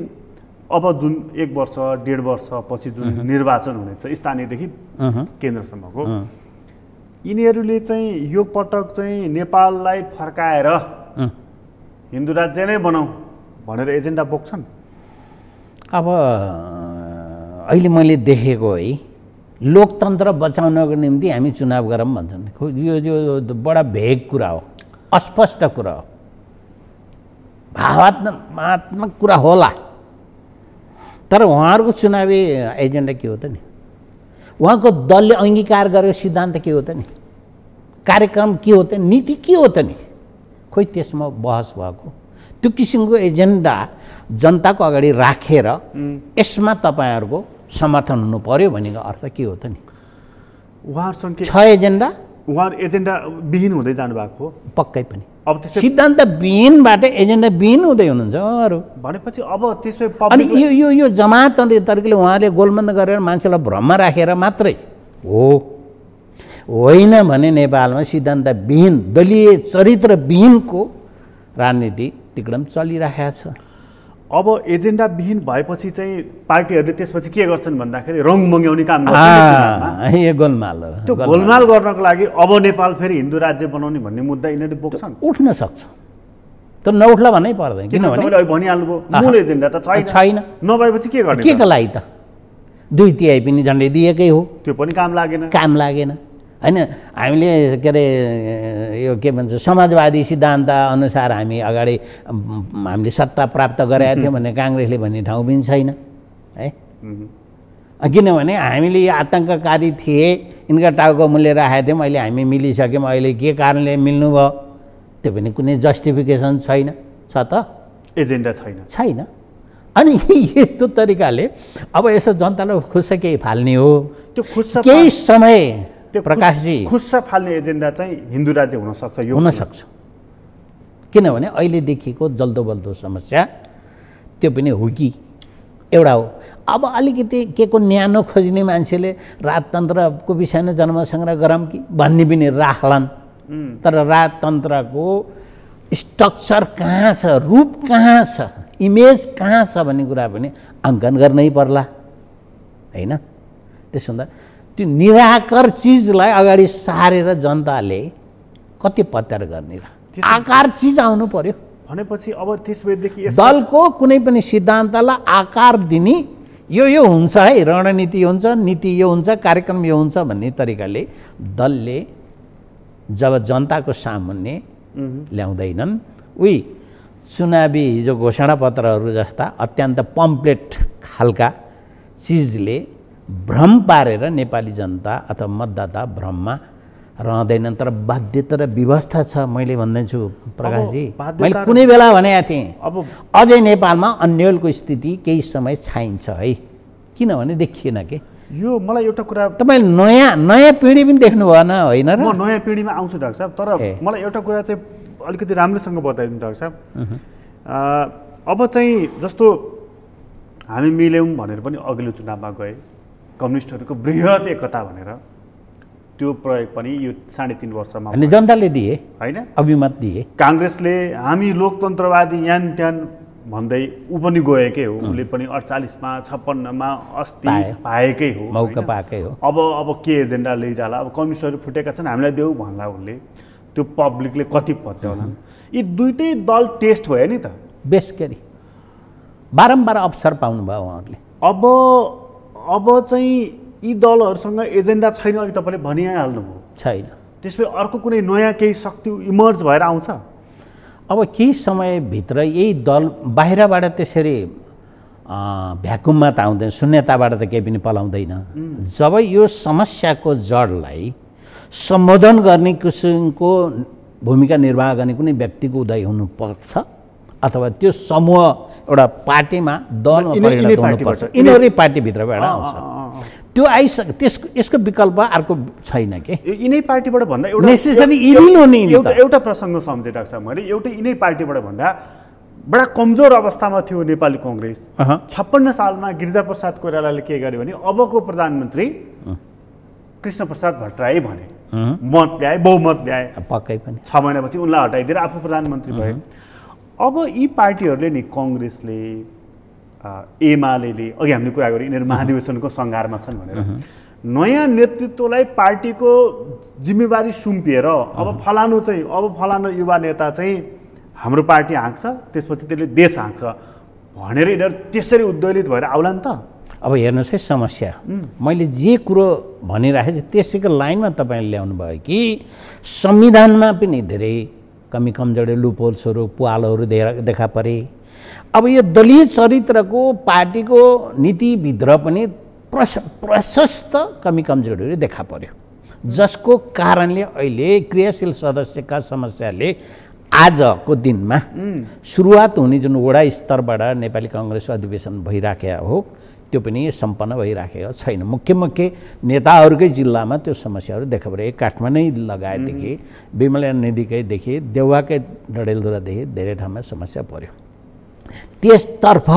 अब जुन 1 वर्ष 1.5 वर्ष पछि जुन निर्वाचन हुनेछ स्थानीयदेखि केन्द्रसम्मको, यिनीहरूले चाहिँ यो पटक चाहिँ नेपाललाई फर्काएर हिन्दू राज्य नै बनाऊ भनेर एजेन्डा बोक्छन्। अब अहिले मैले देखेको है, लोकतन्त्र बचाउनको निम्ति हामी चुनाव गरौँ भन्छन्। यो बडा भेग कुरा हो, अस्पष्ट कुरा हो, भावनात्मक कुरा होला। तर उहाँहरूको चुनावी एजेन्डा के हो त नि? उहाँको दलले अङ्गीकार गरेको सिद्धान्त के हो त नि? कार्यक्रम के हो त? नीति के हो त नि? खोइ त्यसमा बहस भएको। त्यो किसिमको एजेन्डा जनताको अगाडि राखेर यसमा तपाईँहरूको समर्थन हुनु पर्यो भनेको अर्थ के हो त नि? उहाँहरूसँग 6 एजेन्डा, उहाँहरू एजेन्डा विहीन हुँदै जानुभएको हो पक्कै पनि। अब त्यसै सिद्धान्त विहीनबाट एजेन्डा विहीन हुँदै हुनुहुन्छ उहाँहरू। भनेपछि अब त्यसै अनि यो जमात तरिकाले उहाँले गोलबन्द गरेर मान्छेलाई भ्रममा राखेर मात्रै हो होइन भने नेपालमा सिद्धान्त विहीन दलीय चरित्र विहीनको राजनीति तिकडम चलिरहेको छ। अब एजेन्डा विहीन भएपछि चाहिँ पार्टीहरूले त्यसपछि के गर्छन् भन्दाखेरि रङ मङ्ग्याउने काम गर्छन्। यो गोलमाल हो। त्यो गोलमाल गर्नको लागि अब नेपाल फेरि हिन्दू राज्य बनाउने भन्ने मुद्दा यिनीहरूले बोक्छन्। उठ्न सक्छ, तर नउठ्ला भन्नै पर्दैन। किनभने भनिहाल्नुभयो मूल एजेन्डा त छैन, नभएपछि के गर्ने? के को लागि त? 2 तिहाई पनि झन्डै दिएकै हो, त्यो पनि काम लागेन होइन। हामीले के अरे यो के भन्छ समाजवादी सिद्धान्त अनुसार हामी अगाडि हामीले सत्ता प्राप्त गरेका थियौँ भने काङ्ग्रेसले भन्ने ठाउँ पनि छैन है। किनभने हामीले यो आतङ्ककारी थिए, यिनका टाउको मूल्य राखेका थियौँ, अहिले हामी मिलिसक्यौँ, अहिले के कारणले मिल्नु भयो त्यो पनि कुनै जस्टिफिकेसन छैन। छ त? एजेन्डा छैन। अनि यस्तो तरिकाले अब यसो जनतालाई खुस केही फाल्ने हो। त्यो खुस्सा केही समय त्यो प्रकाशजी खुस्सा फाल्ने एजेन्डा चाहिँ हिन्दू राज्य हुन सक्छ यो हुनसक्छ। किनभने अहिले देखिएको जल्दो बल्दो समस्या त्यो पनि हो कि एउटा हो। अब अलिकति के को न्यानो खोज्ने मान्छेले राजतन्त्रको विषयमा जनमतसङ्ग्रह गरौँ कि भन्ने पनि राख्लान्। तर राजतन्त्रको स्ट्रक्चर कहाँ छ, रूप कहाँ छ, इमेज कहाँ छ भन्ने कुरा पनि अङ्कन गर्नै पर्ला होइन। त्यसो हुँदा त्यो निराकार चिजलाई अगाडि सारेर जनताले कति पत्यार गर्ने र आकार चिज आउनु पर्यो भनेपछि अब त्यसदेखि दलको कुनै पनि सिद्धान्तलाई आकार दिने यो हुन्छ है, रणनीति हुन्छ, नीति यो हुन्छ, कार्यक्रम यो हुन्छ भन्ने तरिकाले दलले जब जनताको सामुन्ने ल्याउँदैनन् उही चुनावी हिजो घोषणापत्रहरू जस्ता अत्यन्त पम्पलेट खालका चिजले भ्रम पारेर नेपाली जनता अथवा मतदाता भ्रममा रहँदैनन्। तर बाध्यता र व्यवस्था छ। मैले भन्दैछु प्रकाशजी, मैले कुनै बेला भनेको थिएँ अब अझै नेपालमा अन्यलको स्थिति केही समय छाइन्छ है, किनभने देखिएन के। यो मलाई एउटा कुरा तपाईँले नयाँ पिँढी पनि देख्नु भएन होइन र? म नयाँ पिँढीमा आउँछु डाक्टर साहब, तर मलाई एउटा कुरा चाहिँ अलिकति राम्रोसँग बताइदिनु डाक्टर साहब। अब चाहिँ जस्तो हामी मिल्यौँ भनेर पनि अघिल्लो चुनावमा गए, कम्युनिस्टहरूको बृहत एकता भनेर त्यो प्रयोग पनि यो 3.5 वर्षमा अनि जनताले दिए होइन, अभिमत दिए। काङ्ग्रेसले हामी लोकतन्त्रवादी यान त्यान भन्दै ऊ पनि गएकै हो, उसले पनि 48मा 56मा अस्ति पाएकै हो, मौका पाएकै हो। अब के एजेन्डा लैजाला, अब कम्युनिस्टहरू फुटेका छन् हामीलाई देऊ भन्ला उसले, त्यो पब्लिकले कति पत्याउला। यी दुइटै दल टेस्ट भयो नि त बेस गरी बारम्बार अवसर पाउनुभयो उहाँहरूले। अब चाहिँ यी दलहरूसँग एजेन्डा छैन, अघि तपाईँले भनिहाल्नुभयो छैन। त्यसपछि अर्को कुनै नयाँ केही शक्ति इमर्ज भएर आउँछ। अब केही समयभित्र यही दल बाहिरबाट त्यसरी भ्याकुममा त आउँदैन, शून्यताबाट त केही पनि पलाउँदैन। जब यो समस्याको जडलाई सम्बोधन गर्ने किसिमको भूमिका निर्वाह गर्ने कुनै व्यक्तिको उदय हुनुपर्छ अथवा त्यो समूह एउटा पार्टीमा दलमा परिणत हुनुपर्छ, यिनीहरू पार्टीभित्रबाट आउँछ। त्यो यसको विकल्प अर्को छैन के। यिनै पार्टीबाट भन्दा एउटा प्रसङ्ग सम्झेँ डाक्टर साहब मैले, एउटै यिनै पार्टीबाट भन्दा बडा कमजोर अवस्थामा थियो नेपाली कङ्ग्रेस। 56 सालमा गिरिजाप्रसाद कोइरालाले के गर्यो भने अबको प्रधानमन्त्री कृष्णप्रसाद भट्टराई भने, मत ल्याए, बहुमत ल्याए, पक्कै पनि 6 महिनापछि उनलाई हटाइदिएर आफू प्रधानमन्त्री भए। अब यी पार्टीहरूले नि काङ्ग्रेसले एमाले अघि हामीले कुरा गऱ्यौँ यिनीहरू महाधिवेशनको सङ्घारमा छन् भनेर नयाँ नेतृत्वलाई पार्टीको जिम्मेवारी सुम्पिएर अब फलानु युवा नेता चाहिँ हाम्रो पार्टी हाँक्छ, त्यसपछि त्यसले देश हाँक्छ भनेर यिनीहरू त्यसरी उद्वेलित भएर आउला नि त। अब हेर्नुहोस् है समस्या, मैले जे कुरो भनिराखेँ त्यसैको लाइनमा तपाईँले ल्याउनु भयो कि संविधानमा पनि धेरै कमी कमजोरी लुपहोल्सहरू पुवालहरू देखा परे। अब यो दलीय चरित्रको पार्टीको नीतिभित्र पनि प्रशस्त कमी कमजोरीहरू देखा पर्यो, जसको कारणले अहिले क्रियाशील सदस्यका समस्याले आजको दिनमा सुरुवात हुने जुन वडा स्तरबाट नेपाली काङ्ग्रेस अधिवेशन भइराखेको हो त्यो पनि सम्पन्न भइराखेको छैन। मुख्य नेताहरूकै जिल्लामा त्यो समस्याहरू देखा परे। काठमाडौँ लगायतदेखि विमला नदीकैदेखि देउवाकै डडेलधुरादेखि धेरै ठाउँमा समस्या पर्यो। त्यसतर्फ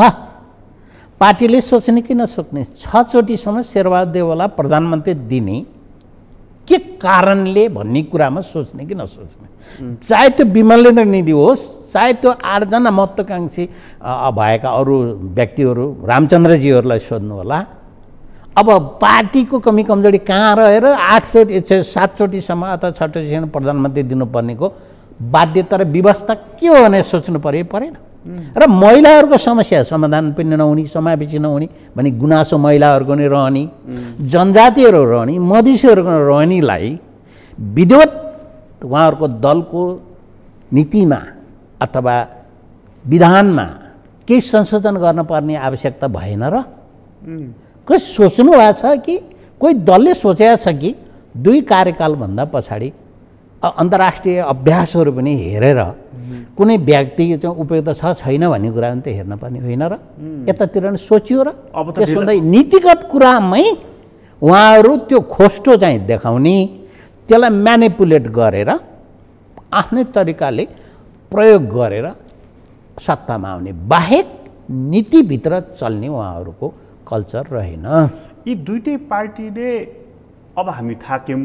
पार्टीले सोच्ने कि नसोच्ने, 6 चोटिसम्म शेरबहादुर देउवालाई प्रधानमन्त्री दिने के कारणले भन्ने कुरामा सोच्ने कि नसोच्ने, चाहे त्यो विमलेन्द्र निधि होस्, चाहे त्यो 8 जना महत्त्वकाङ्क्षी भएका अरू व्यक्तिहरू रामचन्द्रजीहरूलाई सोध्नु होला। अब पार्टीको कमी कमजोरी कहाँ रहेर 7 चोटिसम्म अथवा 6 चोटिसम्म प्रधानमन्त्री दिनुपर्नेको बाध्यता र व्यवस्था के हो भनेर सोच्नु परेन। र महिलाहरूको समस्या समाधान पनि नहुने, समावेशी नहुने भने गुनासो महिलाहरूको नै रहने, जनजातिहरू रहने, मधेसीहरूको रहनेलाई विधिवत उहाँहरूको दलको नीतिमा अथवा विधानमा केही संशोधन गर्नुपर्ने आवश्यकता भएन र? कोही सोच्नु भएको छ कि कोही दलले सोचेको छ कि 2 कार्यकालभन्दा पछाडि अन्तर्राष्ट्रिय अभ्यासहरू पनि हेरेर कुनै व्यक्ति चाहिँ उपयुक्त छ छैन भन्ने कुरा पनि त हेर्न पर्ने होइन र? यतातिर नि सोचियो र? त्यसो हुँदा नीतिगत कुरामै उहाँहरू त्यो खोस्टो चाहिँ देखाउने, त्यसलाई म्यानिपुलेट गरेर आफ्नै तरिकाले प्रयोग गरेर सत्तामा आउने बाहेक नीतिभित्र चल्ने उहाँहरूको कल्चर रहेन। यी दुईटै पार्टीले अब हामी थाक्यौँ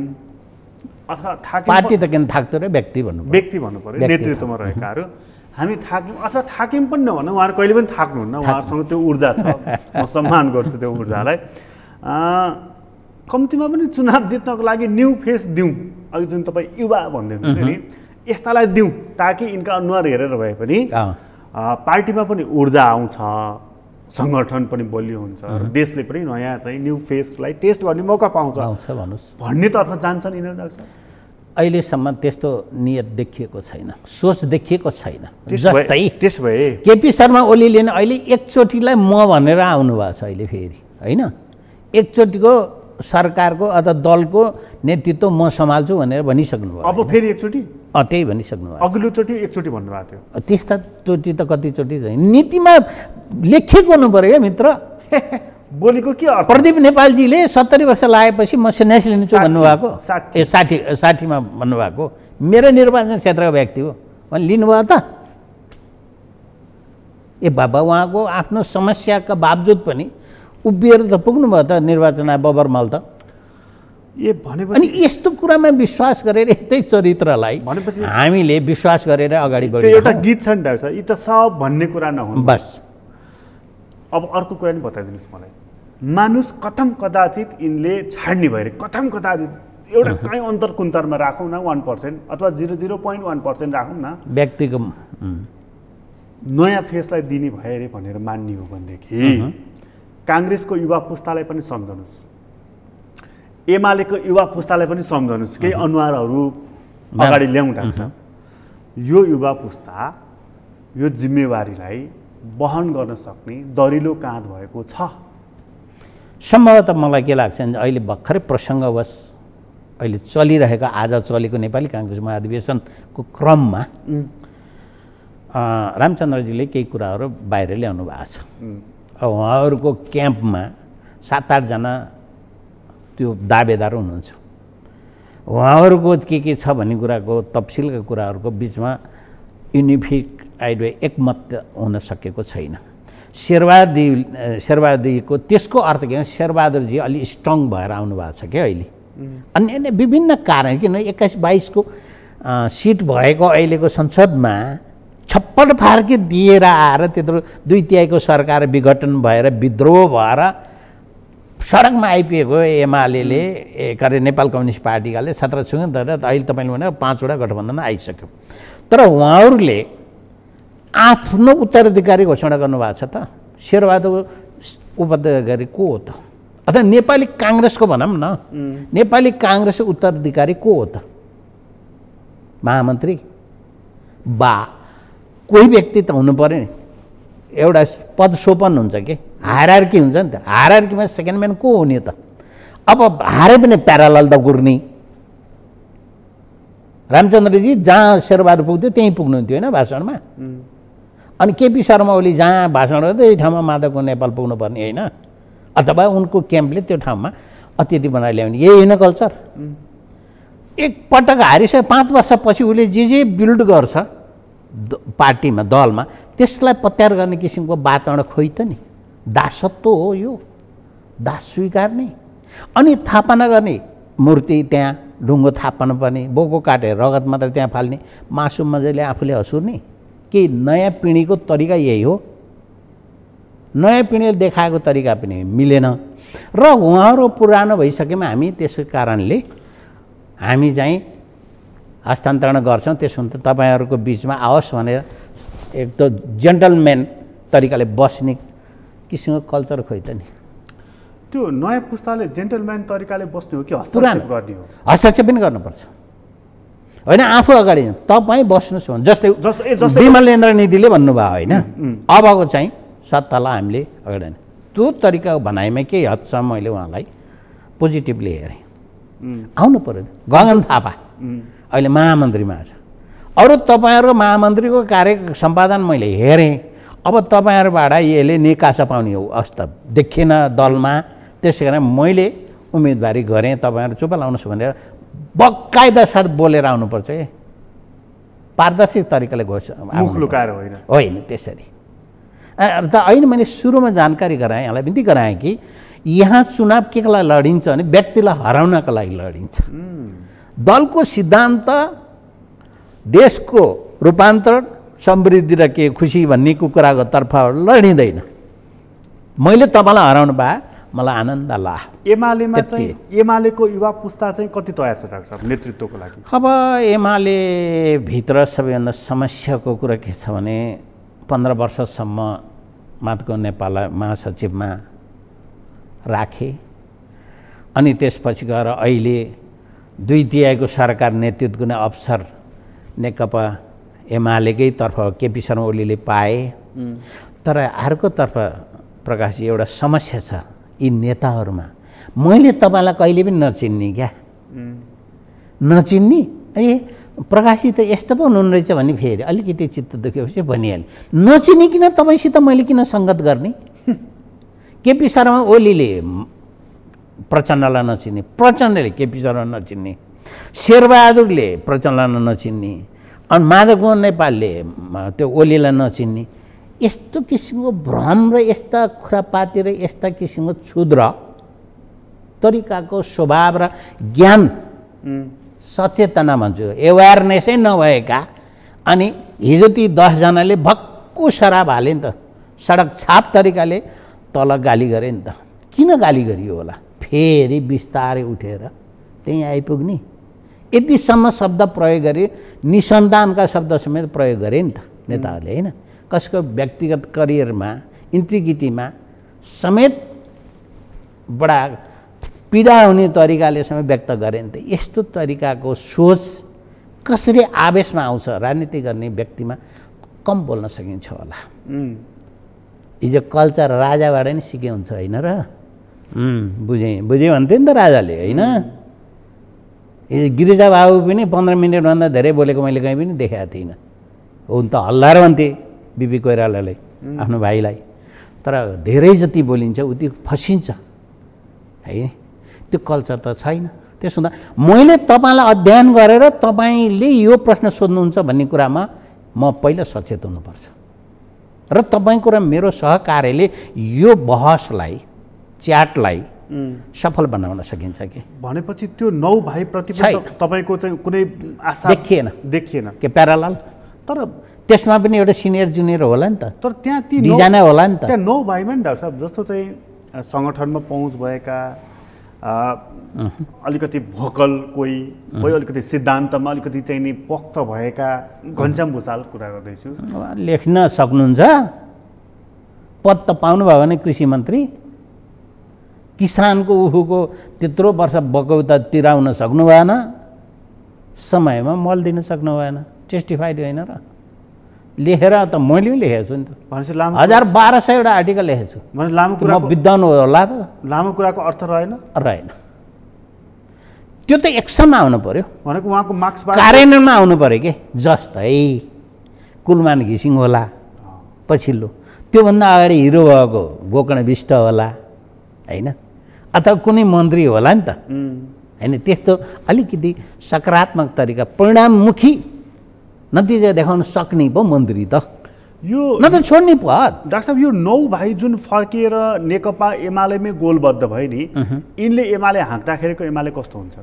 अथवा थाक्यौँ, पार्टी त किन थाक्थ्यो र व्यक्ति भन्नु पर्यो, व्यक्ति भन्नु पर्यो, नेतृत्वमा रहेकाहरू हामी थाक्यौँ अथवा थाक्यौँ पनि नभन्नु, उहाँहरू कहिले पनि थाक्नुहुन्न, उहाँहरूसँग त्यो ऊर्जा छ, म सम्मान गर्छु त्यो ऊर्जालाई। कम्तीमा पनि चुनाव जित्नको लागि न्यू फेस दिउँ, अघि जुन तपाईँ युवा भन्दै हुनुहुन्थ्यो नि, यस्तालाई दिउँ ताकि यिनका अनुहार हेरेर भए पनि पार्टीमा पनि ऊर्जा आउँछ, सङ्गठन पनि बलियो हुन्छ, देशले पनि नयाँ चाहिँ न्यू फेसलाई टेस्ट गर्ने मौका पाउँछ भन्नेतर्फ जान्छन् यिनीहरू डाक्टर साहब? अहिलेसम्म त्यस्तो नियत देखिएको छैन, सोच देखिएको छैन। जस्तै त्यसो भए केपी शर्मा ओलीले नै अहिले एकचोटिलाई म भनेर आउनुभएको छ अहिले फेरि, होइन? एकचोटिको सरकारको अथवा दलको नेतृत्व म सम्हाल्छु भनेर भनिसक्नु भयो। अब फेरि एकचोटि त्यही भनिसक्नु भयो। अघिल्लोचोटि एकचोटि भन्नुभएको थियो। त्यस्ता चोटि त कतिचोटि नीतिमा लेखिएको हुनु पऱ्यो क्या मित्र। बोलीको के अर्थ? प्रदीप नेपालजीले 70 वर्ष लागेपछि म सन्यास लिन्छु भन्नुभएको, 60मा भन्नुभएको, मेरो निर्वाचन क्षेत्रको व्यक्ति हो, उहाँले लिनुभयो त? ए बाबा, उहाँको आफ्नो समस्याका बावजुद पनि उभिएर त पुग्नुभयो त निर्वाचन बबरमल त। अनि यस्तो कुरामा विश्वास गरेर, यस्तै चरित्रलाई भनेपछि हामीले विश्वास गरेर अगाडि बढ्यो। एउटा गीत छ नि डाक्टर साहब, यी त सब भन्ने कुरा नहुन् बस। अब अर्को कुरा नि बताइदिनुहोस् मलाई, मानुष कथम कदाचित यिनले छाड्ने भएर कथम कदाचित एउटा कहीँ अन्तर कुन्तरमा राखौँ न 1% अथवा 0.1% राखौँ न, व्यक्तिको नयाँ फेसलाई दिने भए अरे भनेर मान्ने हो भनेदेखि काङ्ग्रेसको युवा पुस्तालाई पनि सम्झनुहोस्, एमालेको युवा पुस्तालाई पनि सम्झनुहोस्, केही अनुहारहरू अगाडि ल्याउँ डाक्टर साहब। यो युवा पुस्ता यो जिम्मेवारीलाई वहन गर्न सक्ने दरिलो काँध भएको छ। सम्भवतः मलाई के लाग्छ भने अहिले भर्खरै प्रसङ्गवश अहिले चलिरहेको, आज चलेको नेपाली काङ्ग्रेस महाधिवेशनको क्रममा रामचन्द्रजीले केही कुराहरू बाहिर ल्याउनु भएको छ। उहाँहरूको क्याम्पमा 7-8 जना त्यो दावेदार हुनुहुन्छ। उहाँहरूको के छ भन्ने कुराको तफसिलका कुराहरूको बिचमा युनिफाइड एकमत हुन सकेको छैन। शेरबहादुरजीको त्यसको अर्थ के भने शेरबहादुरजी अलि स्ट्रङ भएर आउनु भएको छ क्या अहिले। अन्य अन्य विभिन्न कारण, किन 21-22को सिट भएको अहिलेको संसदमा छप्पड फार्के दिएर आएर त्यत्रो 2/3 सरकार विघटन भएर विद्रोह भएर सडकमा आइपुगेको एमाले के नेपाल कम्युनिस्ट पार्टीकाले 17 छुङ तर अहिले तपाईँले भने 5वटा गठबन्धन आइसक्यो। तर उहाँहरूले आफ्नो उत्तराधिकारी घोषणा गर्नुभएको छ त। शेरबहादुर उत्तराधिकारी को हो त? अथवा नेपाली काङ्ग्रेसको भनौँ न, नेपाली काङ्ग्रेसको उत्तराधिकारी को हो त? महामन्त्री बा कोही व्यक्ति त हुनु पऱ्यो नि, एउटा पद सोपन हुन्छ कि हायरार्की हुन्छ नि त। हायरार्कीमा सेकेन्ड म्यान को हुने त? अब हारे पनि प्यारालल त गुर्नी। रामचन्द्रजी जहाँ शेरबहादुर पुग्थ्यो त्यहीँ पुग्नुहुन्थ्यो होइन भाषणमा। अनि केपी शर्मा ओली जहाँ भाषण गर्दा त्यही ठाउँमा माधवको नेपाल पुग्नुपर्ने होइन, अथवा उनको क्याम्पले त्यो ठाउँमा अतिथि बनाएर ल्याउने, यही होइन कल्चर। एकपटक हारिसके 5 वर्षपछि उसले जे बिल्ड गर्छ पार्टीमा, दलमा, त्यसलाई पत्यार गर्ने किसिमको वातावरण खोइ त नि। दासत्व हो यो, दास स्वीकार्ने अनि थापना गर्ने, मूर्ति त्यहाँ ढुङ्गो थापना पर्ने, बोको काटेर रगत मात्र त्यहाँ फाल्ने, मासु मजाले आफूले हँसुर्ने। के नयाँ पिँढीको तरिका यही हो? नयाँ पिँढीले देखाएको तरिका पनि मिलेन र उहाँहरू पुरानो भइसकेमा हामी त्यसै कारणले हामी चाहिँ हस्तान्तरण गर्छौँ। त्यसो भने त तपाईँहरूको बिचमा आओस् भनेर एक त जेन्टलम्यान तरिकाले बस्ने किसिमको कल्चर खोइ त नि। त्यो नयाँ पुस्ताले जेन्टलम्यान तरिकाले बस्ने हो कि हस्तक्षेप गर्ने हो? हस्तक्षेप पनि गर्नुपर्छ होइन, आफू अगाडि तपाईँ बस्नुहोस् भने। जस्तै विमलेन्द्र निधिले भन्नुभयो होइन, अबको चाहिँ सत्तालाई हामीले अगाडि त्यो तरिकाको भनाइमा केही हदसम्म मैले उहाँलाई पोजिटिभली हेरेँ। आउनु पऱ्यो। गगन थापा अहिले महामन्त्रीमा छ। अरू तपाईँहरूको महामन्त्रीको कार्य सम्पादन मैले हेरेँ। अब तपाईँहरूबाट यसले निकासा पाउने हो अवस्था देखिएन दलमा। त्यसै कारण मैले उम्मेदवारी गरेँ, तपाईँहरू चुप लाउनुहोस् भनेर बकाइदा साथ बोलेर आउनुपर्छ है, पारदर्शी तरिकाले मुख लुकाएर होइन त्यसरी। र होइन, मैले सुरुमा जानकारी गराएँ, यहाँलाई बिन्ती गराएँ कि यहाँ चुनाव के को लागि लडिन्छ भने व्यक्तिलाई हराउनका लागि लडिन्छ। दलको सिद्धान्त देशको रूपान्तरण, समृद्धि र के खुसी भन्ने कुराको तर्फ लडिँदैन। मैले तपाईँलाई हराउनु भए मलाई आनन्द ला। एमालेमा चाहिँ एमालेको युवा पुस्ता चाहिँ कति तयार छ डाक्टर साहब नेतृत्वको लागि? अब एमाले भित्र सबैभन्दा समस्याको कुरा के छ भने 15 वर्षसम्म माथिको नेपाललाई महासचिवमा राखे, अनि त्यसपछि गएर अहिले 2/3 सरकार नेतृत्व गर्ने अवसर नेकपा एमालेकै तर्फ केपी शर्मा ओलीले पाए। तर अर्कोतर्फ प्रकाशजी एउटा समस्या छ यी नेताहरूमा, मैले तपाईँलाई कहिले पनि नचिन्ने क्या, नचिन्ने। प्रकाशजी त यस्तो पो हुनुहुन्न रहेछ भने फेरि अलिकति चित्त दुखेपछि भनिहालेँ, नचिनिकन तपाईँसित मैले किन सङ्गत गर्ने? केपी शर्मा ओलीले प्रचण्डलाई नचिन्ने, प्रचण्डले केपी शर्मा नचिन्ने, शेरबहादुरले प्रचण्डलाई नचिन्ने, अनि माधव नेपालले त्यो ओलीलाई नचिन्ने, यस्तो किसिमको भ्रम र यस्ता खुरापाती र यस्ता किसिमको क्षुद्र तरिकाको स्वभाव र ज्ञान सचेतना भन्छु एवेरनेसै नभएका, अनि हिजो ती 10 जनाले भक्कु शराब हाले नि त, सडक छाप तरिकाले तल गाली गरे नि त। किन गाली गरियो होला? फेरि बिस्तारै उठेर त्यहीँ आइपुग्ने, यतिसम्म शब्द प्रयोग गरे, निसन्तानका शब्द समेत प्रयोग गरे नि त नेताहरूले, होइन? कसको व्यक्तिगत करियरमा इन्टिग्रिटीमा समेत बडा पीडा हुने तरिकाले समेत व्यक्त गरे नि त। यस्तो तरिकाको सोच कसरी आवेशमा आउँछ राजनीति गर्ने व्यक्तिमा, कम बोल्न सकिन्छ होला। हिजो कल्चर राजाबाट नि सिके हुन्छ होइन र? बुझेँ भन्थ्यो नि त राजाले, होइन? गिरिजा बाबु पनि 15 मिनटभन्दा धेरै बोलेको मैले कहीँ पनि देखाएको थिइनँ। हुन त हल्लाएर भन्थे बिपी कोइरालालाई, आफ्नो भाइलाई, तर धेरै जति बोलिन्छ उति फसिन्छ है, त्यो कल्चर त छैन। त्यसो हुँदा मैले तपाईँलाई अध्ययन गरेर तपाईँले यो प्रश्न सोध्नुहुन्छ भन्ने कुरामा म पहिला सचेत हुनुपर्छ, र तपाईँको र मेरो सहकार्यले यो बहसलाई, च्याटलाई सफल बनाउन सकिन्छ कि? भनेपछि त्यो 9 भाइप्रति तपाईँको चाहिँ कुनै आशा देखिएन के प्यारालाल? तर त्यसमा पनि एउटा सिनियर जुनियर होला नि त, तर त्यहाँ ती 2 जना होला नि त। त्यहाँ 9 भाइमा नि डाक्टर साहब जस्तो चाहिँ सङ्गठनमा पहुँच भएका, अलिकति भोकल कोही अलिकति सिद्धान्तमा अलिकति चाहिँ नि पोख्त भएका, घनश्याम भुषाल कुरा गर्दैछु, लेख्न सक्नुहुन्छ, पद त पाउनुभयो भने कृषि मन्त्री, किसानको उहुको त्यत्रो वर्ष बकौता तिराउन सक्नु भएन, समयमा मल दिन सक्नु भएन, टेस्टिफाइड होइन र? लेखेर त मैले पनि लेखेको छु नि त, 1200 वटा आर्टिकल लेखेको छु। लामो कुरा विद्वान होला र? लामो कुराको अर्थ रहेन? त्यो त एक्सनमा आउनु पर्यो, भनेको उहाँको मार्क्स कार्यान्वयनमा आउनु पर्यो कि। जस्तै कुलमान घिसिङ होला पछिल्लो, त्योभन्दा अगाडि हिरो भएको गोकर्ण विष्ट होला, होइन? अथवा कुनै मन्त्री होला नि त, होइन? त्यस्तो अलिकति सकारात्मक तरिका, परिणाममुखी नतिजा देखाउन सक्ने पो मन्त्री त, यो न त छोड्ने पद। डाक्टर साहब यो 9 भाइ जुन फर्किएर नेकपा एमालेमै गोलबद्ध भयो नि, यिनले एमाले हाँक्दाखेरिको एमाले कस्तो हुन्छ?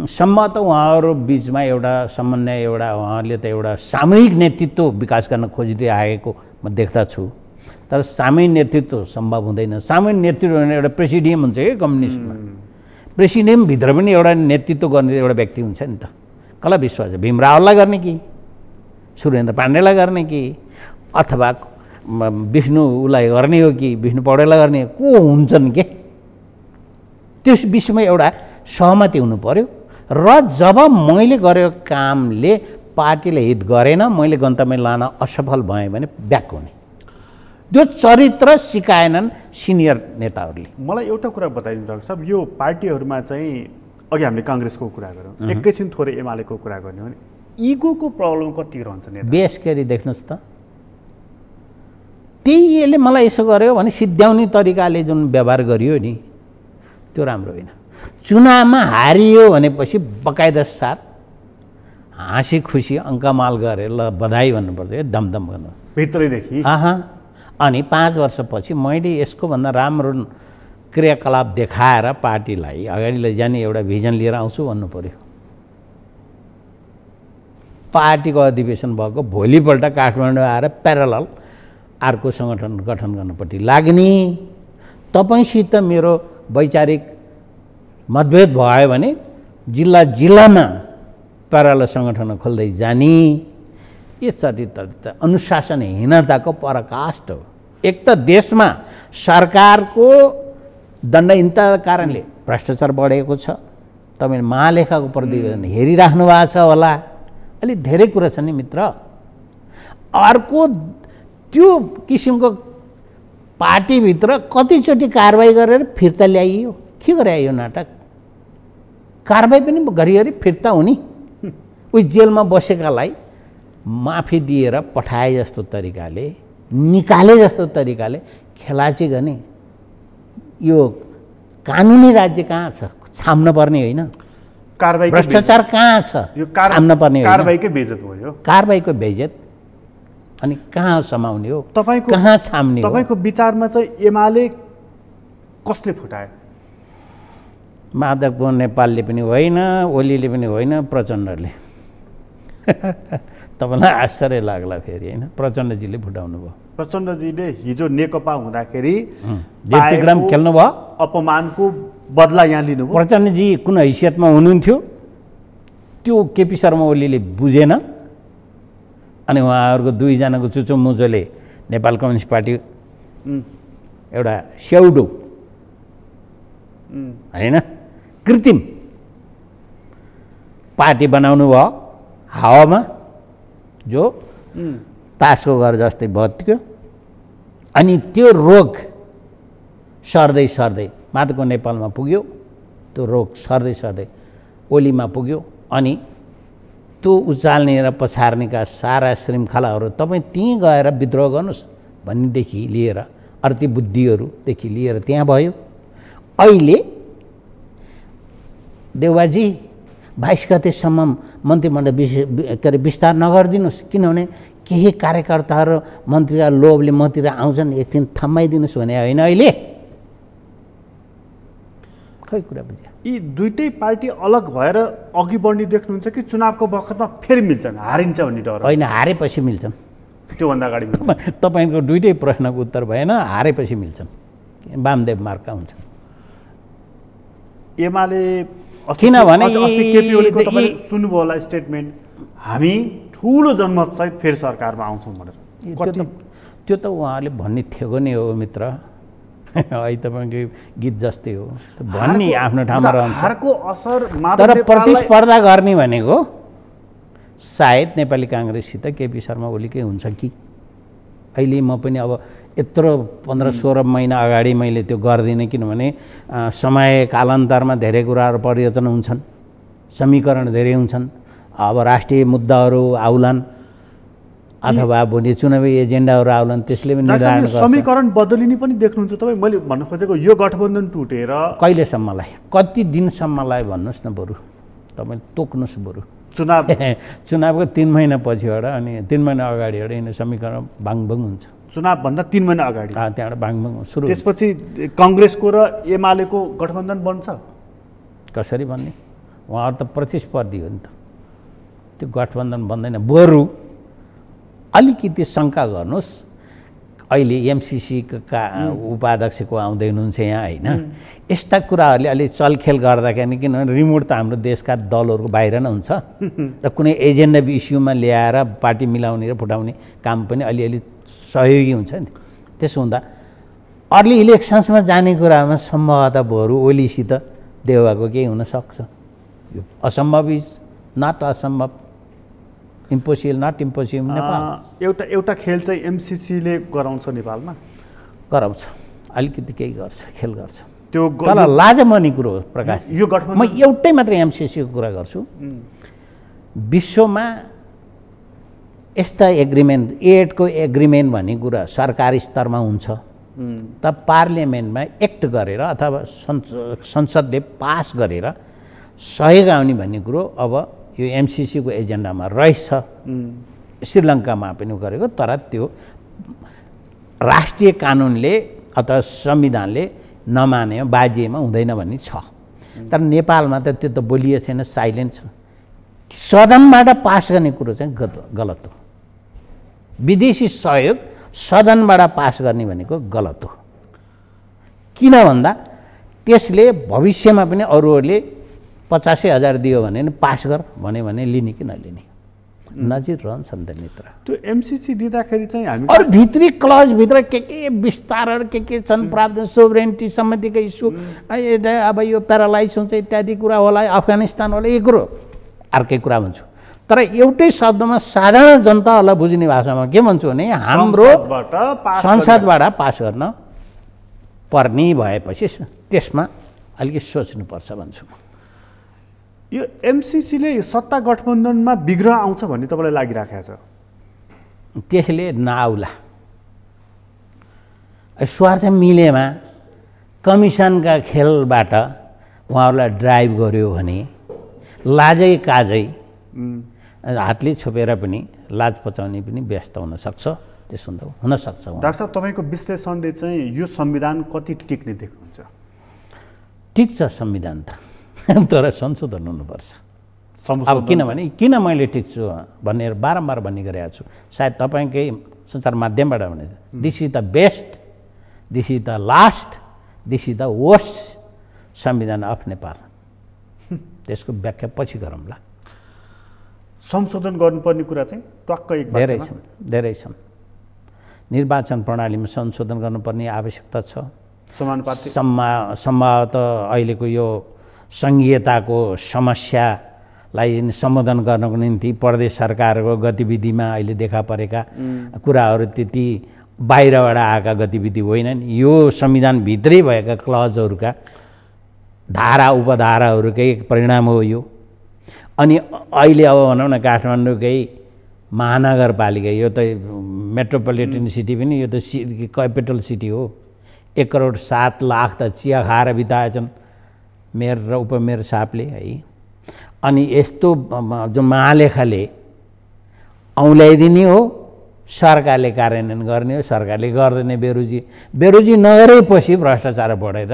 सम्भवतः उहाँहरू बिचमा एउटा समन्वय, एउटा उहाँहरूले त एउटा सामूहिक नेतृत्व विकास गर्न खोजिरहेको म देख्दछु, तर सामूहिक नेतृत्व सम्भव हुँदैन। सामूहिक नेतृत्व भने एउटा प्रेसिडियम हुन्छ कि कम्युनिस्टमा, प्रेसिडियमभित्र पनि एउटा नेतृत्व गर्ने एउटा व्यक्ति हुन्छ नि त। कसलाई विश्वास छ? भीम रावललाई गर्ने कि सुरेन्द्र पाण्डेलाई गर्ने कि अथवा विष्णु उसलाई गर्ने हो कि विष्णु पौडेललाई गर्ने, को हुन्छन् के? त्यस विषयमा एउटा सहमति हुनु पर्यो। र जब मैले गरेको कामले पार्टीले हित गरेन, मैले गन्तव्य लान असफल भएँ भने ब्याक हुने, त्यो चरित्र सिकाएनन् सिनियर नेताहरूले। मलाई एउटा कुरा बताइदिनु डाक्टर साहब, यो पार्टीहरूमा चाहिँ अघि हामीले काङ्ग्रेसको कुरा गऱ्यौँ, एकैछिन थोरै एमालेको कुरा गर्ने हो भने इगोको प्रब्लम कति रहन्छ नि? बेसकरी देख्नुहोस् त, त्यही यसले मलाई यसो गर्यो भने सिद्ध्याउने तरिकाले जुन व्यवहार गरियो नि त्यो राम्रो होइन। चुनावमा हारियो भनेपछि बकाइदा साथ हाँसी खुसी अङ्कमाल गरेर ल बधाई भन्नुपर्छ, दमदम गर्नु भित्रैदेखि। अनि 5 वर्षपछि मैले यसको भन्दा राम्रो क्रियाकलाप देखाएर पार्टीलाई अगाडि लैजाने एउटा भिजन लिएर आउँछु भन्नु पर्यो। पार्टीको अधिवेशन भएको भोलिपल्ट काठमाडौँ आएर प्यारलल अर्को सङ्गठन गठन गर्नपट्टि लाग्ने। तपाईँसित मेरो वैचारिक मतभेद भयो भने जिल्ला जिल्लामा प्यारलल सङ्गठन खोल्दै जाने। यो चरित्र अनुशासनहीनताको पराकाष्ठ हो। एक त देशमा सरकारको दण्डहीनताका कारणले भ्रष्टाचार बढेको छ। तपाईँ महालेखाको प्रतिवेदन हेरिराख्नु भएको छ होला, अलिक धेरै कुरा छ नि मित्र। अर्को त्यो किसिमको पार्टीभित्र कतिचोटि कारबाही गरेर फिर्ता ल्याइयो। के गरायो नाटक? कारबाही पनि घरिघरि फिर्ता हुने, उही जेलमा बसेकालाई माफी दिएर पठाए जस्तो तरिकाले, निकाले जस्तो तरिकाले खेलाची गर्ने। यो कानुनी राज्य कहाँ छ? छाम्न पर्ने होइन। भ्रष्टाचार कहाँ छ? छाम्न पर्ने होइन। कारबाहीकै बेइज्जत भयो। कारबाहीको बेइज्जत। अनि कहाँ समाउने हो? तपाईँको कहाँ छाम्ने हो? तपाईँको विचारमा चाहिँ एमाले कसले फुटायो? माधव नेपालले पनि होइन, ओलीले पनि होइन, प्रचण्डले। तपाईँलाई आश्चर्य लाग्ला फेरि होइन, प्रचण्डजीले फुटाउनु भयो। प्रचण्डजीले हिजो नेकपा हुँदाखेरि व्यक्तिक्रम खेल्नुभयो, अपमानको बदला यहाँ लिनुभयो। प्रचण्डजी कुन हैसियतमा हुनुहुन्थ्यो त्यो केपी शर्मा ओलीले बुझेन। अनि उहाँहरूको दुईजनाको चुचोमुचोले नेपाल कम्युनिस्ट पार्टी एउटा स्याउडो होइन, कृत्रिम पार्टी बनाउनु भयो हावामा, जो तासको घर जस्तै भत्क्यो। अनि त्यो रोग सर्दै सर्दै माधवको नेपालमा पुग्यो, त्यो रोग सर्दै सर्दै ओलीमा पुग्यो। अनि त्यो उचाल्ने र पछार्नेका सारा श्रृङ्खलाहरू तपाईँ त्यहीँ गएर विद्रोह गर्नुहोस् भन्नेदेखि लिएर अर्थी बुद्धिहरूदेखि लिएर त्यहाँ भयो। अहिले देउबाजी 22 गतेसम्म मन्त्रीमण्डल के अरे विस्तार नगरिदिनुहोस्, किनभने केही कार्यकर्ताहरू मन्त्रीका लोभले मतिर आउँछन्, एकदिन थम्माइदिनुहोस् भने होइन। अहिले खै कुरा बुझ्यो? यी दुईटै पार्टी अलग भएर अघि बढ्ने देख्नुहुन्छ कि चुनावको बखतमा फेरि मिल्छन्, हारिन्छ भन्ने डर? होइन, हारेपछि मिल्छन्। त्योभन्दा अगाडि तपाईँको दुईटै प्रश्नको उत्तर भएन। हारेपछि मिल्छन्, वामदेव मार्का हुन्छन्। एमाले किनभने केपी ओलीको तपाईले सुन्नुभयो होला स्टेटमेन्ट, हामी ठुलो जनमतसहित फेरि सरकारमा आउँछौँ भनेर। त्यो त उहाँहरूले भन्ने थिएको नै हो मित्र, अहिले तपाईँको गीत जस्तै हो भन्ने आफ्नो ठाउँमा रहन्छ। तर प्रतिस्पर्धा गर्ने भनेको सायद नेपाली काङ्ग्रेससित केपी शर्मा ओलीकै हुन्छ कि। अहिले म पनि अब यत्रो 15-16 महिना अगाडि मैले त्यो गर्दिनँ, किनभने समय कालान्तरमा धेरै कुराहरू परिवर्तन हुन्छन्, समीकरण धेरै हुन्छन्। अब राष्ट्रिय मुद्दाहरू आउलान् अथवा भोलि चुनावी एजेन्डाहरू आउलान्, त्यसले पनि निर्धारण गर्छ। समीकरण बदलिने पनि देख्नुहुन्छ तपाईँ? मैले भन्न खोजेको यो गठबन्धन टुटेर कहिलेसम्मलाई, कति दिनसम्मलाई भन्नुहोस् न, बरु तपाईँ तोक्नुहोस्। बरु चुनावको 3 महिना पछिबाट अनि 3 महिना अगाडिबाट यिनीहरू समीकरण बाङबङ हुन्छ। चुनावभन्दा 3 महिना अगाडि त्यहाँबाट बाङबङ सुरु। त्यसपछि कङ्ग्रेसको र एमालेको गठबन्धन बन्छ कसरी भन्ने? उहाँहरू त प्रतिस्पर्धी हो नि त, त्यो गठबन्धन बन्दैन। बरु अलिकति शङ्का गर्नुहोस्, अहिले एमसिसीका उपाध्यक्षको आउँदै हुनुहुन्छ यहाँ होइन, यस्ता कुराहरूले अलि चलखेल गर्दाखेरि, किनभने रिमोट त हाम्रो देशका दलहरूको बाहिर नै हुन्छ र कुनै एजेन्डा इस्युमा ल्याएर पार्टी मिलाउने र फुटाउने काम पनि अलिअलि सहयोगी हुन्छ नि। त्यसो हुँदा अर्ली इलेक्सन्समा जाने कुरामा सम्भवतः बरु ओलीसित देउबाको केही हुनसक्छ। यो असम्भव इज नट असम्भव, इम्पोसिबल नट इम्पोसिबल नेपाल। एउटा खेल चाहिँ एमसिसीले गराउँछ नेपालमा, गराउँछ, अलिकति केही गर्छ, खेल गर्छ। त्यो तर लाजमनी कुरो हो प्रकाश, यो गठबन्धन म एउटै मात्रै एमसिसीको कुरा गर्छु। विश्वमा यस्ता एग्रिमेन्ट, एडको एग्रिमेन्ट भन्ने कुरा सरकारी स्तरमा हुन्छ, त पार्लियामेन्टमा एक्ट गरेर अथवा संसदले पास गरेर सहेगा आउने भन्ने कुरो अब यो एमसिसीको एजेन्डामा रहेछ। श्रीलङ्कामा पनि गरेको, तर त्यो राष्ट्रिय कानुनले अथवा संविधानले नमाने बाजिएमा हुँदैन भन्ने छ। तर नेपालमा त त्यो त बोलिएको छैन, साइलेन्ट छ। सदनबाट पास गर्ने कुरो चाहिँ गलत हो। विदेशी सहयोग सदनबाट पास गर्ने भनेको गलत हो। किन भन्दा त्यसले भविष्यमा पनि अरूहरूले 85,000 दियो भने पास गर भन्यो भने लिने कि नलिने नजिर रहन्छन् त मित्र। त्यो एमसिसी दिँदाखेरि चाहिँ हामी अरू भित्री क्लजभित्र के विस्तारहरू के छन्, प्राप्त सोभरेन्टी सम्बन्धीको इस्यु, अब यो प्यारालाइज हुन्छ इत्यादि कुरा होला, अफगानिस्तान होला, यो कुरो अर्कै कुरा भन्छु। तर एउटै शब्दमा साधारण जनताहरूलाई बुझ्ने भाषामा के भन्छु भने हाम्रो संसदबाट पास गर्न पर्ने भएपछि त्यसमा अलिकति सोच्नुपर्छ भन्छु म। यो एमसिसीले सत्ता गठबन्धनमा विग्रह आउँछ भन्ने तपाईँलाई लागिराखेको छ? त्यसले नआउला। स्वार्थ मिलेमा कमिसनका खेलबाट उहाँहरूलाई ड्राइभ गर्यो भने लाजै काजै हातले छोपेर पनि लाज पचाउने पनि व्यस्त हुनसक्छ। त्यसो हुनसक्छ। डाक्टर साहब, तपाईँको विश्लेषणले चाहिँ यो संविधान कति टिक्ने देख्नुहुन्छ? टिक्छ संविधान त, तर संशोधन हुनुपर्छ। अब किनभने किन मैले टिक्छु भनेर बारम्बार भन्ने गरेको छु, सायद तपाईँकै सञ्चार माध्यमबाट भने this is the best, this is the last, this is the worst संविधान अफ नेपाल। त्यसको व्याख्या पछि गरौँला। संशोधन गर्नुपर्ने कुरा चाहिँ टक्क एक धेरै छन्। निर्वाचन प्रणालीमा संशोधन गर्नुपर्ने आवश्यकता छ। सम्भवतः अहिलेको यो सङ्घीयताको समस्यालाई सम्बोधन गर्नको निम्ति प्रदेश सरकारको गतिविधिमा अहिले देखा परेका कुराहरू त्यति बाहिरबाट आएका गतिविधि होइनन्। यो संविधानभित्रै भएका क्लजहरूका धारा उपधाराहरूकै परिणाम हो यो। अनि अहिले अब भनौँ न काठमाडौँकै महानगरपालिका, यो त मेट्रोपोलिटन सिटी पनि, यो त क्यापिटल सिटी हो। 1,07,00,000 त चिया खाएर बिताएछन् मेयर र उपमेयर साहबले है। अनि यस्तो जो महालेखाले औँल्याइदिने हो, सरकारले कार्यान्वयन गर्ने हो, सरकारले गर्दैन। बेरोजी नगरेपछि भ्रष्टाचार बढेर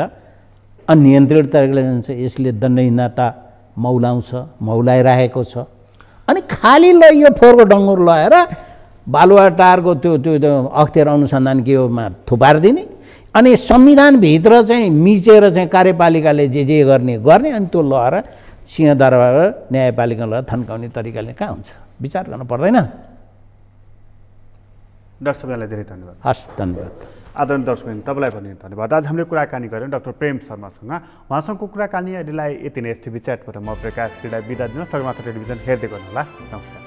अनियन्त्रित तरिकाले जान्छ। यसले दण्डहीनता मौलाइरहेको छ। अनि खालि ल यो फोहोरको डङ्गुर लगाएर बालुवाटारको त्यो अख्तियार अनुसन्धान के होमा थुपारिदिने, अनि संविधानभित्र चाहिँ मिचेर चाहिँ कार्यपालिकाले जे गर्ने अनि त्यो लगाएर सिंहदरबार न्यायपालिका लगाएर थन्काउने तरिकाले कहाँ हुन्छ? विचार गर्नु पर्दैन? डाक्टर साहबलाई धेरै धन्यवाद। हस्, धन्यवाद। आदरणीय दर्शक तपाईँलाई पनि धन्यवाद। आज हामीले कुराकानी गऱ्यौँ डाक्टर प्रेम शर्मासँग। उहाँसँगको कुराकानी अहिलेलाई यति नै। एसटिभी च्याटबाट म प्रकाश बिदा दिन। सगरमाथा टेलिभिजन हेर्दै गर्नुहोला। नमस्कार।